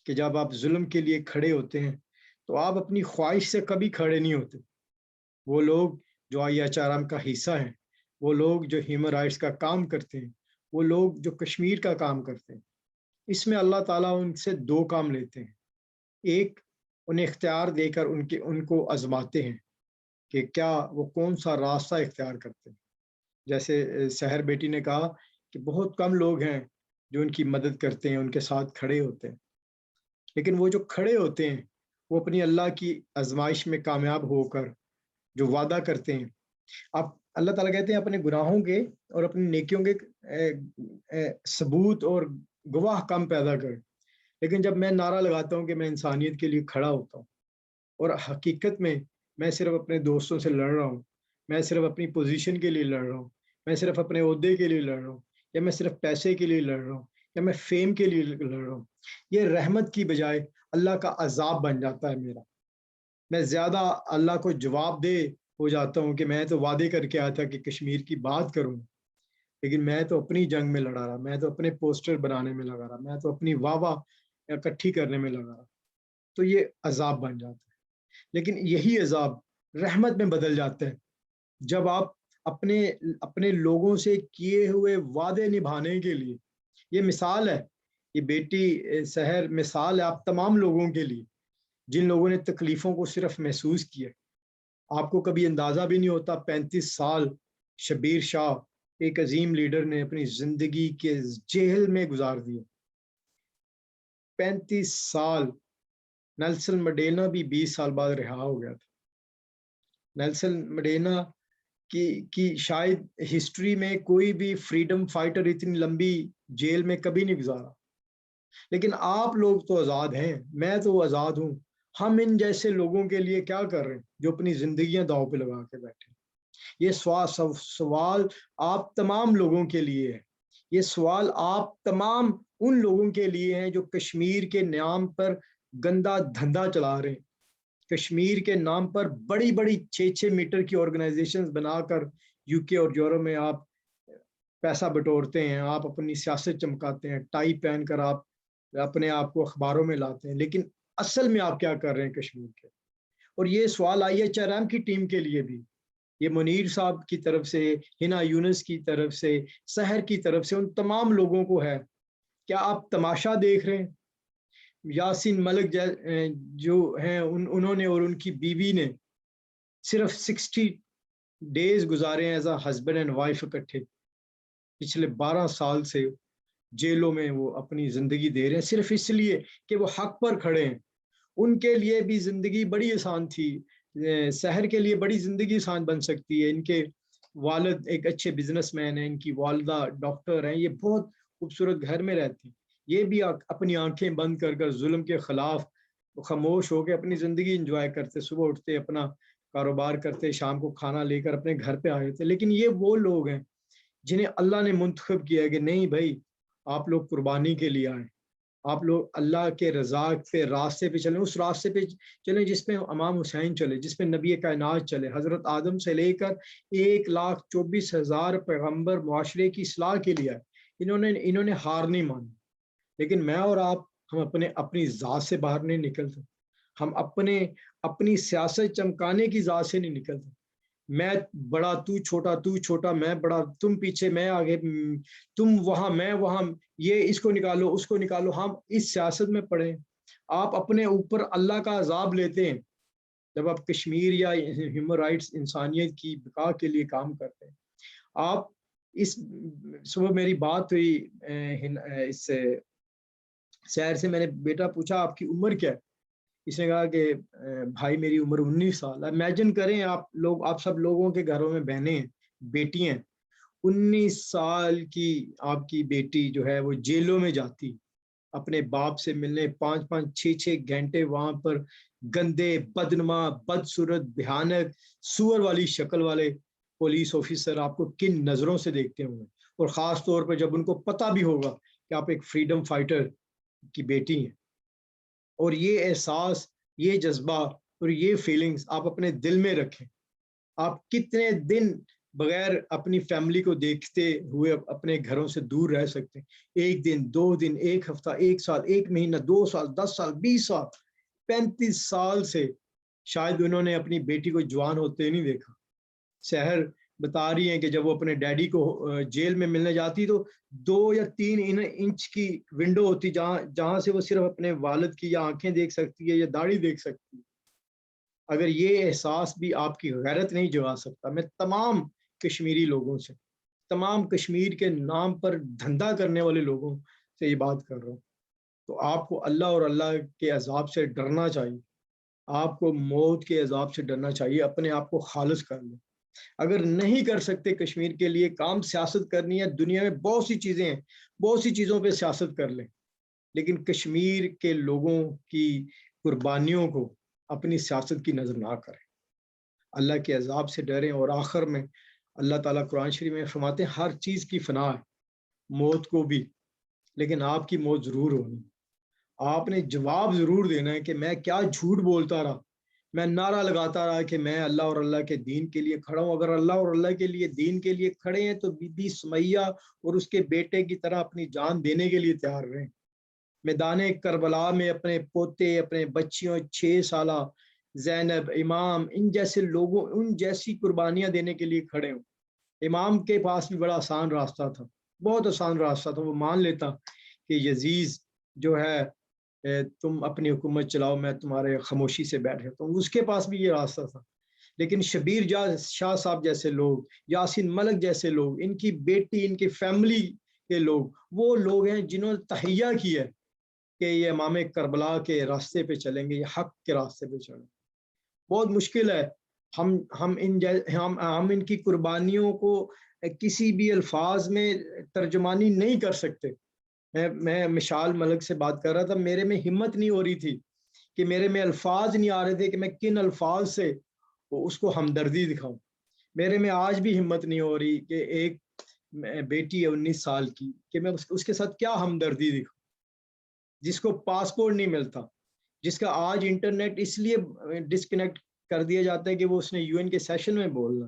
कि जब आप जुल्म के लिए खड़े होते हैं तो आप अपनी ख्वाहिश से कभी खड़े नहीं होते। वो लोग जो IHRM का हिस्सा हैं, वो लोग जो ह्यूमन राइट्स का काम करते हैं, वो लोग जो कश्मीर का काम करते हैं, इसमें अल्लाह ताला उनसे दो काम लेते हैं। एक, उन्हें इख्तियार देकर उनको आजमाते हैं कि क्या वो कौन सा रास्ता इख्तियार करते हैं। जैसे सहर बेटी ने कहा कि बहुत कम लोग हैं जो उनकी मदद करते हैं, उनके साथ खड़े होते हैं, लेकिन वो जो खड़े होते हैं वो अपनी अल्लाह की आजमाइश में कामयाब होकर जो वादा करते हैं। आप अल्लाह ताला कहते हैं अपने गुनाहों के और अपनी नेकियों के सबूत और गवाह कम पैदा कर। लेकिन जब मैं नारा लगाता हूँ कि मैं इंसानियत के लिए खड़ा होता हूँ और हकीकत में मैं सिर्फ अपने दोस्तों से लड़ रहा हूँ, मैं सिर्फ अपनी पोजीशन के लिए लड़ रहा हूँ, मैं सिर्फ अपने ओहदे के लिए लड़ रहा हूँ, या मैं सिर्फ पैसे के लिए लड़ रहा हूँ, या मैं फेम के लिए लड़ रहा हूँ, ये रहमत की बजाय अल्लाह का अजाब बन जाता है मेरा। मैं ज़्यादा अल्लाह को जवाब दे हो जाता हूँ कि मैं तो वादे करके आया था कि कश्मीर की बात करूँ, लेकिन मैं तो अपनी जंग में लड़ा रहा, मैं तो अपने पोस्टर बनाने में लगा रहा, मैं तो अपनी वाह इकट्ठी करने में लगा रहा। तो ये अजाब बन जाता है। लेकिन यही अजाब रहमत में बदल जाता है जब आप अपने लोगों से किए हुए वादे निभाने के लिए, ये मिसाल है, ये बेटी सहर मिसाल है आप तमाम लोगों के लिए जिन लोगों ने तकलीफ़ों को सिर्फ महसूस किया, آپ کو کبھی اندازہ بھی نہیں ہوتا 35 سال شبیر شاہ ایک عظیم لیڈر نے اپنی زندگی کے جیل میں گزار دیے. 35 سال. نیلسن منڈیلا بھی 20 سال بعد رہا ہو گیا تھا. نیلسن منڈیلا کی شاید ہسٹری میں کوئی بھی فریڈم فائٹر اتنی لمبی جیل میں کبھی نہیں گزارا. لیکن آپ لوگ تو آزاد ہیں, میں تو آزاد ہوں. ہم ان جیسے لوگوں کے لیے کیا کر رہے ہیں جو اپنی زندگیاں داؤ پہ لگا کے بیٹھے؟ یہ سوال آپ تمام لوگوں کے لیے ہے. یہ سوال آپ تمام ان لوگوں کے لیے ہیں جو کشمیر کے نام پر گندا دھندا چلا رہے ہیں. کشمیر کے نام پر بڑی بڑی 6 میٹر کی آرگنائزیشنز بنا کر یو کے اور یورپ میں آپ پیسہ بٹورتے ہیں, آپ اپنی سیاست چمکاتے ہیں, ٹائی پہن کر آپ اپنے آپ کو اخباروں میں لاتے ہیں. لیکن اصل میں آپ کیا کر رہے ہیں کشمیر کے؟ اور یہ سوال IHRM کی ٹیم کے لیے بھی, یہ منیر صاحب کی طرف سے, ہنا یونس کی طرف سے, سحر کی طرف سے, ان تمام لوگوں کو ہے. کیا آپ تماشا دیکھ رہے ہیں؟ یاسین ملک جو ہیں انہوں نے اور ان کی بیوی نے صرف 60 ڈیز گزارے ہیں as a husband and wife اکٹھے. پچھلے 12 سال سے جیلوں میں وہ اپنی زندگی دے رہے ہیں صرف اس لیے کہ وہ حق پر کھڑے ہیں. ان کے لیے بھی زندگی بڑی آسان تھی, سحر کے لیے بڑی زندگی آسان بن سکتی ہے. ان کے والد ایک اچھے بزنس مین ہیں, ان کی والدہ ڈاکٹر ہیں, یہ بہت خوبصورت گھر میں رہتی ہیں. یہ بھی اپنی آنکھیں بند کر کر ظلم کے خلاف خاموش ہو کے اپنی زندگی انجوائے کرتے, صبح اٹھتے اپنا کاروبار کرتے, شام کو کھانا لے کر اپنے گھر پہ آئے تھے. لیکن یہ وہ لوگ ہیں جنہیں اللہ نے منتخب کیا کہ نہیں بھائی آپ لوگ قربانی کے لیے آئیں, آپ لوگ اللہ کے رضا پہ راستے پہ چلیں, اس راستے پہ چلیں جس پہ امام حسین چلے, جس پہ نبی کائنات چلے. حضرت آدم سے لے کر 1,24,000 پیغمبر معاشرے کی اصلاح کے لیے آئے. انہوں نے ہار نہیں مانی. لیکن میں اور آپ ہم اپنی ذات سے باہر نہیں نکلتے, ہم اپنی سیاست چمکانے کی ذات سے نہیں نکلتے. میں بڑا تو چھوٹا, میں بڑا تم پیچھے میں آگے, تم وہاں میں وہاں, یہ اس کو نکالو اس کو نکالو. ہم اس سیاست میں پڑے. آپ اپنے اوپر اللہ کا عذاب لیتے ہیں جب آپ کشمیر یا ہیومن رائٹس انسانیت کی بقا کے لیے کام کرتے ہیں. آپ اس صبح میری بات ہوئی اس سے سحر سے, میں نے بیٹا پوچھا آپ کی عمر کیا ہے؟ اس نے کہا کہ بھائی میری عمر 19 سال. امیجن کریں آپ سب لوگوں کے گھروں میں بہنیں ہیں, بیٹی ہیں. 19 سال کی آپ کی بیٹی جو ہے وہ جیلوں میں جاتی اپنے باپ سے ملنے, 5-6 گھنٹے وہاں پر گندے, بدنما, بدصورت, بھیانک, سور والی شکل والے پولیس آفیسر آپ کو کن نظروں سے دیکھتے ہوں گے. اور خاص طور پر جب ان کو پتہ بھی ہوگا کہ آپ ایک فریڈم فائٹر کی بیٹی ہیں. اور یہ احساس, یہ جذبہ اور یہ فیلنگز آپ اپنے دل میں رکھیں. آپ کتنے دن بغیر اپنی فیملی کو دیکھتے ہوئے اپنے گھروں سے دور رہ سکتے ہیں؟ 1 دن, 2 دن, 1 ہفتہ, 1 سال, 1 مہینہ, 2 سال, 10 سال, 20 سال, 35 سال سے شاید انہوں نے اپنی بیٹی کو جوان ہوتے نہیں دیکھا. سحر بتا رہی ہیں کہ جب وہ اپنے ڈیڈی کو جیل میں ملنے جاتی تو 2 یا 3 انچ کی ونڈو ہوتی جہاں سے وہ صرف اپنے والد کی یا آنکھیں دیکھ سکتی ہے یا داڑھی دیکھ سکتی ہے. اگر یہ احساس بھی آپ کی غیرت نہیں جگا سکتا, میں تمام کشمیری لوگوں سے, تمام کشمیر کے نام پر دھندا کرنے والے لوگوں سے یہ بات کر رہا ہوں, تو آپ کو اللہ اور اللہ کے عذاب سے ڈرنا چاہیے. آپ کو موت کے عذاب سے ڈرنا چاہیے. اپنے آپ کو خالص کر لیں. اگر نہیں کر سکتے کشمیر کے لیے کام, سیاست کرنی ہے, دنیا میں بہت سی چیزیں ہیں, بہت سی چیزوں پہ سیاست کر لیں, لیکن کشمیر کے لوگوں کی قربانیوں کو اپنی سیاست کی نظر نہ کریں. اللہ کے عذاب سے ڈریں. اور آخر میں اللہ تعالیٰ قرآن شریف میں فرماتے ہیں ہر چیز کی فنا ہے, موت کو بھی, لیکن آپ کی موت ضرور ہونی. آپ نے جواب ضرور دینا ہے کہ میں کیا جھوٹ بولتا رہا, میں نعرہ لگاتا رہا کہ میں اللہ اور اللہ کے دین کے لیے کھڑا ہوں. اگر اللہ اور اللہ کے لیے دین کے لیے کھڑے ہیں تو بی بی سمیہ اور اس کے بیٹے کی طرح اپنی جان دینے کے لیے تیار رہیں. میدان کربلا میں اپنے پوتے, اپنے بچیوں, 6 سالہ زینب, امام, ان جیسے لوگوں, ان جیسی قربانیاں دینے کے لیے کھڑے ہوں. امام کے پاس بھی بڑا آسان راستہ تھا, بہت آسان راستہ تھا. وہ مان لیتا کہ یزید جو ہے تم اپنی حکومت چلاؤ, میں تمہارے خاموشی سے بیٹھ جاتا ہوں. اس کے پاس بھی یہ راستہ تھا. لیکن شبیر شاہ صاحب جیسے لوگ, یاسین ملک جیسے لوگ, ان کی بیٹی, ان کی فیملی کے لوگ, وہ لوگ ہیں جنہوں نے تہیہ کیا کہ یہ امام کربلا کے راستے پہ چلیں گے, یہ حق کے راستے پہ چلیں گے. بہت مشکل ہے, ہم ان کی قربانیوں کو کسی بھی الفاظ میں ترجمانی نہیں کر سکتے. میں مشال ملک سے بات کر رہا تھا, میرے میں ہمت نہیں ہو رہی تھی کہ میرے میں الفاظ نہیں آ رہے تھے کہ میں کن الفاظ سے اس کو ہمدردی دکھاؤں. میرے میں آج بھی ہمت نہیں ہو رہی کہ ایک بیٹی ہے 19 سال کی کہ میں اس کے ساتھ کیا ہمدردی دکھاؤں, جس کو پاسپورٹ نہیں ملتا, جس کا آج انٹرنیٹ اس لیے ڈسکنیکٹ کر دیا جاتا ہے کہ وہ اس نے UN کے سیشن میں بولنا.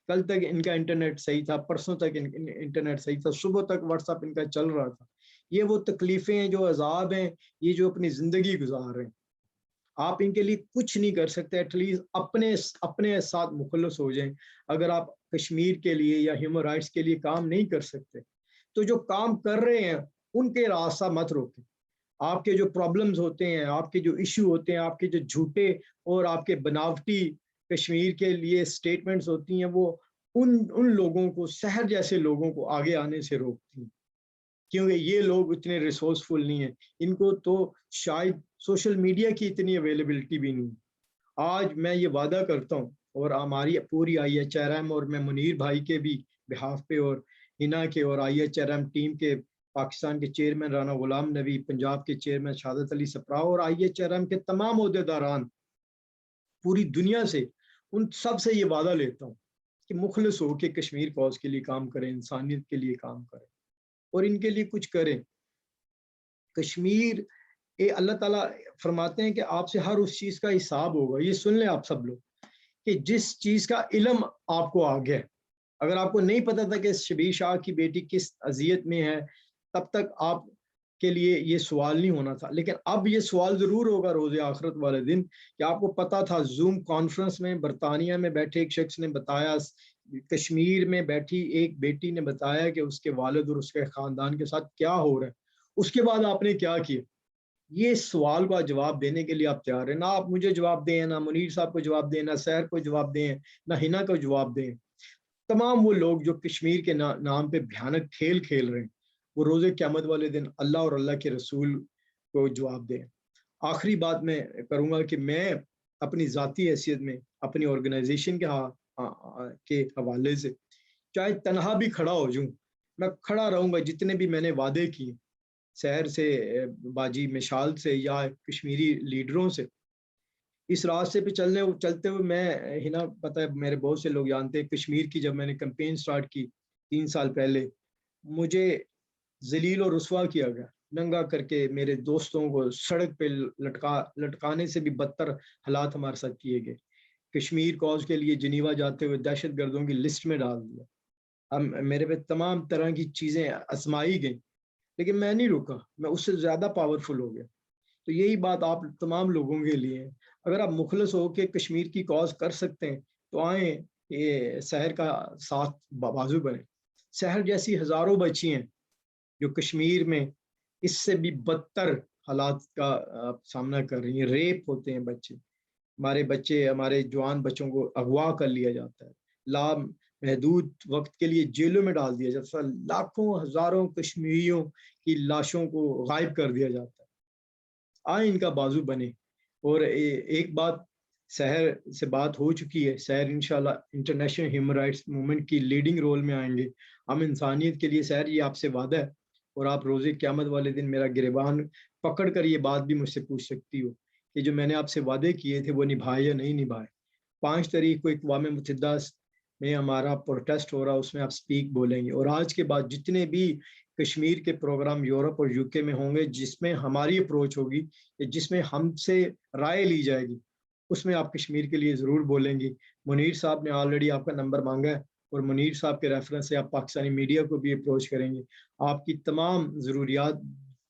کل تک ان کا انٹرنیٹ صحیح تھا, پرسوں تک انٹرنیٹ صحیح تھا, صبح تک واٹس ایپ ان کا چل رہا تھا. یہ وہ تکلیفیں ہیں, جو عذاب ہیں, یہ جو اپنی زندگی گزار رہے ہیں. آپ ان کے لیے کچھ نہیں کر سکتے. ایٹ لیسٹ اپنے ساتھ مخلص ہو جائیں. اگر آپ کشمیر کے لیے یا ہیومن رائٹس کے لیے کام نہیں کر سکتے تو جو کام کر رہے ہیں ان کے راستہ مت روکیں. آپ کے جو پرابلمز ہوتے ہیں, آپ کے جو ایشو ہوتے ہیں, آپ کے جو جھوٹے اور آپ کے بناوٹی کشمیر کے لیے سٹیٹمنٹس ہوتی ہیں, وہ ان لوگوں کو, سحر جیسے لوگوں کو آگے آنے سے روکتی ہیں, کیونکہ یہ لوگ اتنے ریسورسفل نہیں ہیں. ان کو تو شاید سوشل میڈیا کی اتنی اویلیبلٹی بھی نہیں. آج میں یہ وعدہ کرتا ہوں, اور ہماری پوری IHRM اور میں منیر بھائی کے بھی بہاف پہ, اور ہنا کے اور IHRM ٹیم کے, پاکستان کے چیئرمین رانا غلام نبی, پنجاب کے چیئرمین شہادت علی سپرا, اور IHRM کے تمام عہدیداران پوری دنیا سے, ان سب سے یہ وعدہ لیتا ہوں کہ مخلص ہو کے کشمیر کاز کے لیے کام کریں, انسانیت کے لیے کام کریں, اور ان کے لیے کچھ کریں. کشمیر اللہ تعالیٰ فرماتے ہیں کہ آپ سے ہر اس چیز کا حساب ہوگا. یہ سن لیں آپ سب لوگ کہ جس چیز کا علم آپ کو آ گیا, اگر آپ کو نہیں پتا تھا کہ شبیر شاہ کی بیٹی کس اذیت میں ہے, تب تک آپ کے لیے یہ سوال نہیں ہونا تھا. لیکن اب یہ سوال ضرور ہوگا روز آخرت والے دن کہ آپ کو پتا تھا زوم کانفرنس میں برطانیہ میں بیٹھے ایک شخص نے بتایا, کشمیر میں بیٹھی ایک بیٹی نے بتایا کہ اس کے والد اور اس کے خاندان کے ساتھ کیا ہو رہا ہے, اس کے بعد آپ نے کیا کیا. یہ سوال کا جواب دینے کے لیے آپ تیار ہیں. نہ آپ مجھے جواب دیں, نہ منیر صاحب کو جواب دیں, نہ سحر کو جواب دیں, نہ ہنا کو جواب دیں. تمام وہ لوگ جو کشمیر کے نام پہ بھیانک کھیل کھیل رہے ہیں, وہ روز قیامت والے دن اللہ اور اللہ کے رسول کو جواب دیں. آخری بات میں کروں گا کہ میں اپنی ذاتی حیثیت میں, اپنی آرگنائزیشن کے حوالے سے, چاہے تنہا بھی کھڑا ہو جاؤں, میں کھڑا رہوں گا جتنے بھی میں نے وعدے کیے, سحر سے, باجی مشال سے, یا کشمیری لیڈروں سے. اس راستے پہ چلتے ہوئے میں ہنا, پتہ ہے میرے بہت سے لوگ جانتے ہیں, کشمیر کی جب میں نے کمپین سٹارٹ کی 3 سال پہلے, مجھے ذلیل و رسوا کیا گیا, ننگا کر کے میرے دوستوں کو سڑک پہ لٹکانے سے بھی بدتر حالات ہمارے ساتھ کیے گئے. کشمیر کاز کے لیے جنیوا جاتے ہوئے دہشت گردوں کی لسٹ میں ڈال دیا. میرے پہ تمام طرح کی چیزیں آزمائی گئیں, لیکن میں نہیں رکا, میں اس سے زیادہ پاورفل ہو گیا. تو یہی بات آپ تمام لوگوں کے لیے ہے. اگر آپ مخلص ہو کے کشمیر کی کاز کر سکتے ہیں تو آئیں, یہ سحر کا ساتھ بازو بنے. سحر جیسی ہزاروں بچی ہیں جو کشمیر میں اس سے بھی بدتر حالات کا سامنا کر رہی ہیں. ریپ ہوتے ہیں بچے, ہمارے جوان بچوں کو اغوا کر لیا جاتا ہے, محدود وقت کے لیے جیلوں میں ڈال دیا جاتا ہے, لاکھوں ہزاروں کشمیریوں کی لاشوں کو غائب کر دیا جاتا ہے. آئیں ان کا بازو بنے. اور ایک بات, سحر سے بات ہو چکی ہے, سحر انشاءاللہ انٹرنیشنل ہیومن رائٹس موومنٹ کی لیڈنگ رول میں آئیں گے. ہم انسانیت کے لیے, سحر یہ آپ سے وعدہ ہے, اور آپ روز قیامت والے دن میرا گریبان پکڑ کر یہ بات بھی مجھ سے پوچھ سکتی ہو کہ جو میں نے آپ سے وعدے کیے تھے وہ نبھائے یا نہیں نبھائے. 5 تاریخ کو اقوام متحدہ میں ہمارا پروٹیسٹ ہو رہا, اس میں آپ سپیک بولیں گے. اور آج کے بعد جتنے بھی کشمیر کے پروگرام یورپ اور UK میں ہوں گے, جس میں ہماری اپروچ ہوگی, جس میں ہم سے رائے لی جائے گی, اس میں آپ کشمیر کے لیے ضرور بولیں گی. منیر صاحب نے آلریڈی آپ کا نمبر مانگا ہے, اور منیر صاحب کے ریفرنس سے آپ پاکستانی میڈیا کو بھی اپروچ کریں گے. آپ کی تمام ضروریات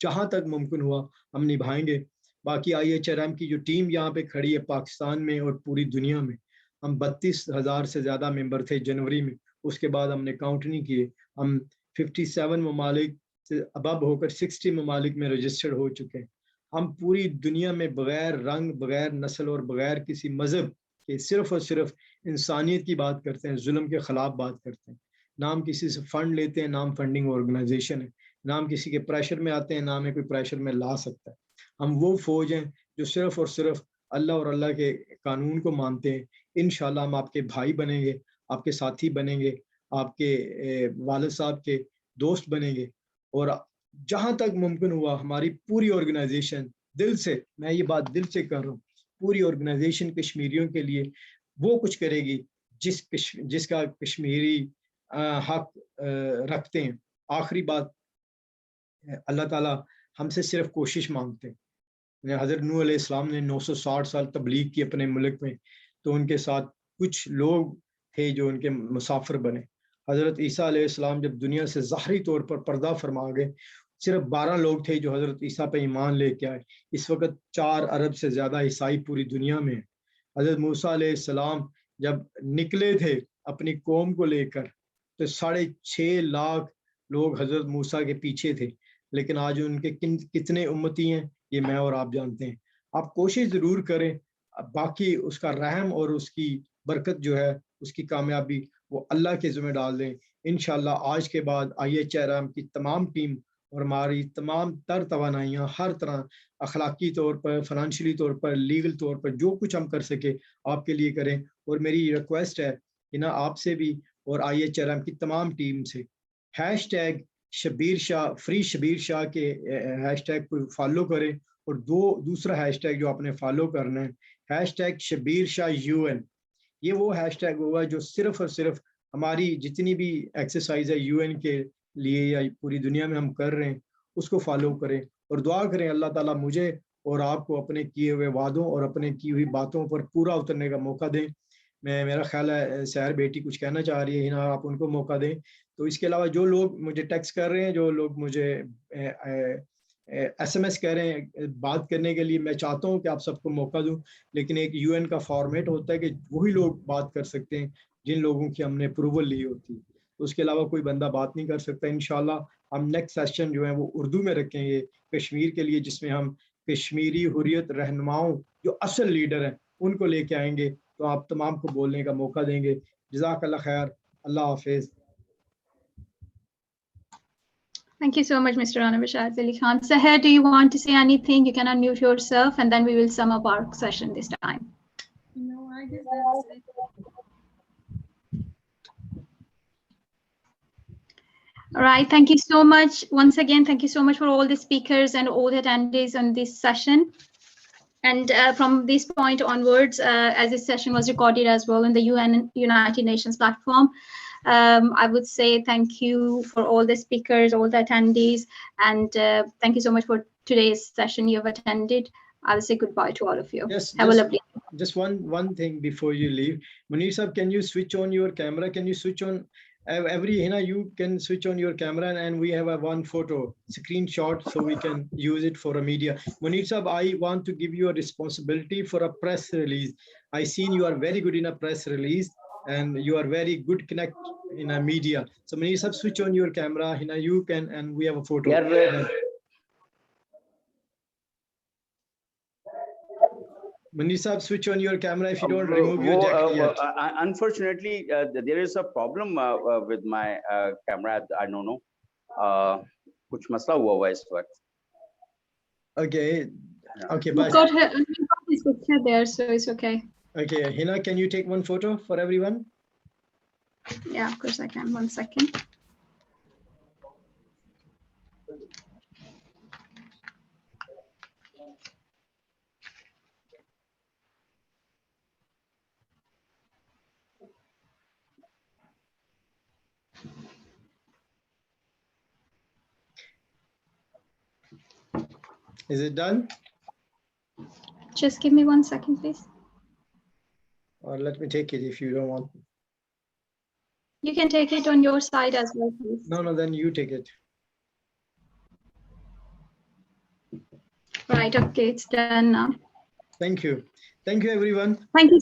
جہاں تک ممکن ہوا ہم نبھائیں گے. باقی IHRM کی جو ٹیم یہاں پہ کھڑی ہے پاکستان میں اور پوری دنیا میں, ہم 32,000 سے زیادہ ممبر تھے جنوری میں, اس کے بعد ہم نے کاؤنٹ نہیں کیے. ہم 57 ممالک سے ابب ہو کر 60 ممالک میں رجسٹرڈ ہو چکے ہیں. ہم پوری دنیا میں بغیر رنگ, بغیر نسل اور بغیر کسی مذہب کے صرف اور صرف انسانیت کی بات کرتے ہیں, ظلم کے خلاف بات کرتے ہیں. نام کسی سے فنڈ لیتے ہیں, نام فنڈنگ آرگنائزیشن ہے, نام کسی کے پریشر میں آتے ہیں, نام ہے کوئی پریشر میں لا سکتا ہے. ہم وہ فوج ہیں جو صرف اور صرف اللہ اور اللہ کے قانون کو مانتے ہیں. انشاءاللہ ہم آپ کے بھائی بنیں گے, آپ کے ساتھی بنیں گے, آپ کے والد صاحب کے دوست بنیں گے. اور جہاں تک ممکن ہوا ہماری پوری آرگنائزیشن دل سے, میں یہ بات دل سے کر رہا ہوں, پوری آرگنائزیشن کشمیریوں کے لیے وہ کچھ کرے گی جس کا کشمیری حق رکھتے ہیں. آخری بات, اللہ تعالیٰ ہم سے صرف کوشش مانگتے ہیں. حضرت نوح علیہ السلام نے 960 سال تبلیغ کی اپنے ملک میں, تو ان کے ساتھ کچھ لوگ تھے جو ان کے مسافر بنے. حضرت عیسیٰ علیہ السلام جب دنیا سے ظاہری طور پر پردہ فرما گئے, صرف 12 لوگ تھے جو حضرت عیسیٰ پہ ایمان لے کے آئے. اس وقت 4 ارب سے زیادہ عیسائی پوری دنیا میں ہیں. حضرت موسیٰ علیہ السلام جب نکلے تھے اپنی قوم کو لے کر, تو 6.5 لاکھ لوگ حضرت موسیٰ کے پیچھے تھے. لیکن آج ان کے کتنے امتی ہیں یہ میں اور آپ جانتے ہیں. آپ کوشش ضرور کریں, باقی اس کا رحم اور اس کی برکت جو ہے, اس کی کامیابی وہ اللہ کے ذمہ ڈال دیں. انشاءاللہ آج کے بعد IHRM کی تمام ٹیم اور ہماری تمام تر توانائیاں ہر طرح اخلاقی طور پر, فنانشلی طور پر, لیگل طور پر جو کچھ ہم کر سکے آپ کے لیے کریں. اور میری ریکویسٹ ہے ہنا آپ سے بھی اور IHRM کی تمام ٹیم سے, #, شبیر شاہ, فری شبیر شاہ کے #, کو فالو کریں. اور دوسرا #, جو آپ نے فالو کرنا ہے, #شبیر شاہ UN. یہ وہ #, ہوگا جو صرف اور صرف ہماری جتنی بھی ایکسرسائز ہے UN کے لیے یا پوری دنیا میں ہم کر رہے ہیں اس کو فالو کریں. اور دعا کریں اللہ تعالیٰ مجھے اور آپ کو اپنے کیے ہوئے وعدوں اور اپنے کی ہوئی باتوں پر پورا اترنے کا موقع دیں. میرا خیال ہے سحر بیٹی کچھ کہنا چاہ رہی ہے, ہنا آپ ان کو موقع دیں. تو اس کے علاوہ جو لوگ مجھے ٹیکسٹ کر رہے ہیں, جو لوگ مجھے SMS کہہ رہے ہیں بات کرنے کے لیے, میں چاہتا ہوں کہ آپ سب کو موقع دوں, لیکن ایک UN کا فارمیٹ ہوتا ہے کہ وہی لوگ بات کر سکتے ہیں جن لوگوں کی ہم نے اپروول لی ہوتی. تو اس کے علاوہ کوئی بندہ بات نہیں کر سکتا. انشاءاللہ ہم نیکسٹ سیشن جو ہے وہ اردو میں رکھیں گے کشمیر کے لیے, جس میں ہم کشمیری حریت رہنماؤں جو اصل لیڈر ہیں ان کو لے کے آئیں گے. تو آپ تمام کو بولنے کا موقع دیں گے. جزاک اللہ خیر. اللہ حافظ. Thank you so much, Mr. Rana Bashar Ali Khan. Sehar, do you want to say anything? You can unmute yourself and then we will sum up our session this time. No, I guess that's it. All right, thank you so much. Once again, thank you so much for all the speakers and all the attendees on this session. And from this point onwards, as this session was recorded as well in the United Nations platform, I would say thank you for all the speakers, all the attendees, and thank you so much for today's session you have attended. I will say goodbye to all of you. Have a lovely day. Just one thing before you leave. Munir Sahab, can you switch on your camera? Can you switch on you can switch on your camera and we have one photo screenshot so we can use it for a media. Munir Sahab, I want to give you a responsibility for a press release. I seen you are very good in a press release and you are very good connect in a media. So Munir Sahab, switch on your camera. Hina, you can, and we have a photo. Yeah. Munir Sahab, switch on your camera if you don't remove your jacket yet. Unfortunately, there is a problem with my camera. I don't know. Kuch masla hua hua is waqt. Okay. Okay. We've got his picture there, so it's okay. Okay. Hina, can you take one photo for everyone? Yeah, of course I can. 1 second. Is it done? Just give me 1 second, please. Or let me take it if you don't want. You can take it on your side as well, please. No, then you take it. Right, okay, it's done now. Thank you. Thank you, everyone. Thank you.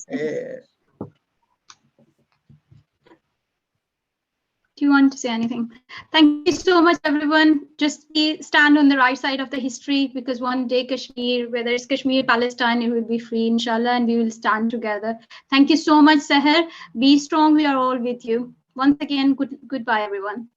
Do you want to say anything? Thank you so much, everyone. Just stand on the right side of the history, because one day Kashmir, whether it's Kashmir, Palestine, it will be free, inshallah, and we will stand together. Thank you so much, Sehar. Be strong. We are all with you. Once again, goodbye, everyone.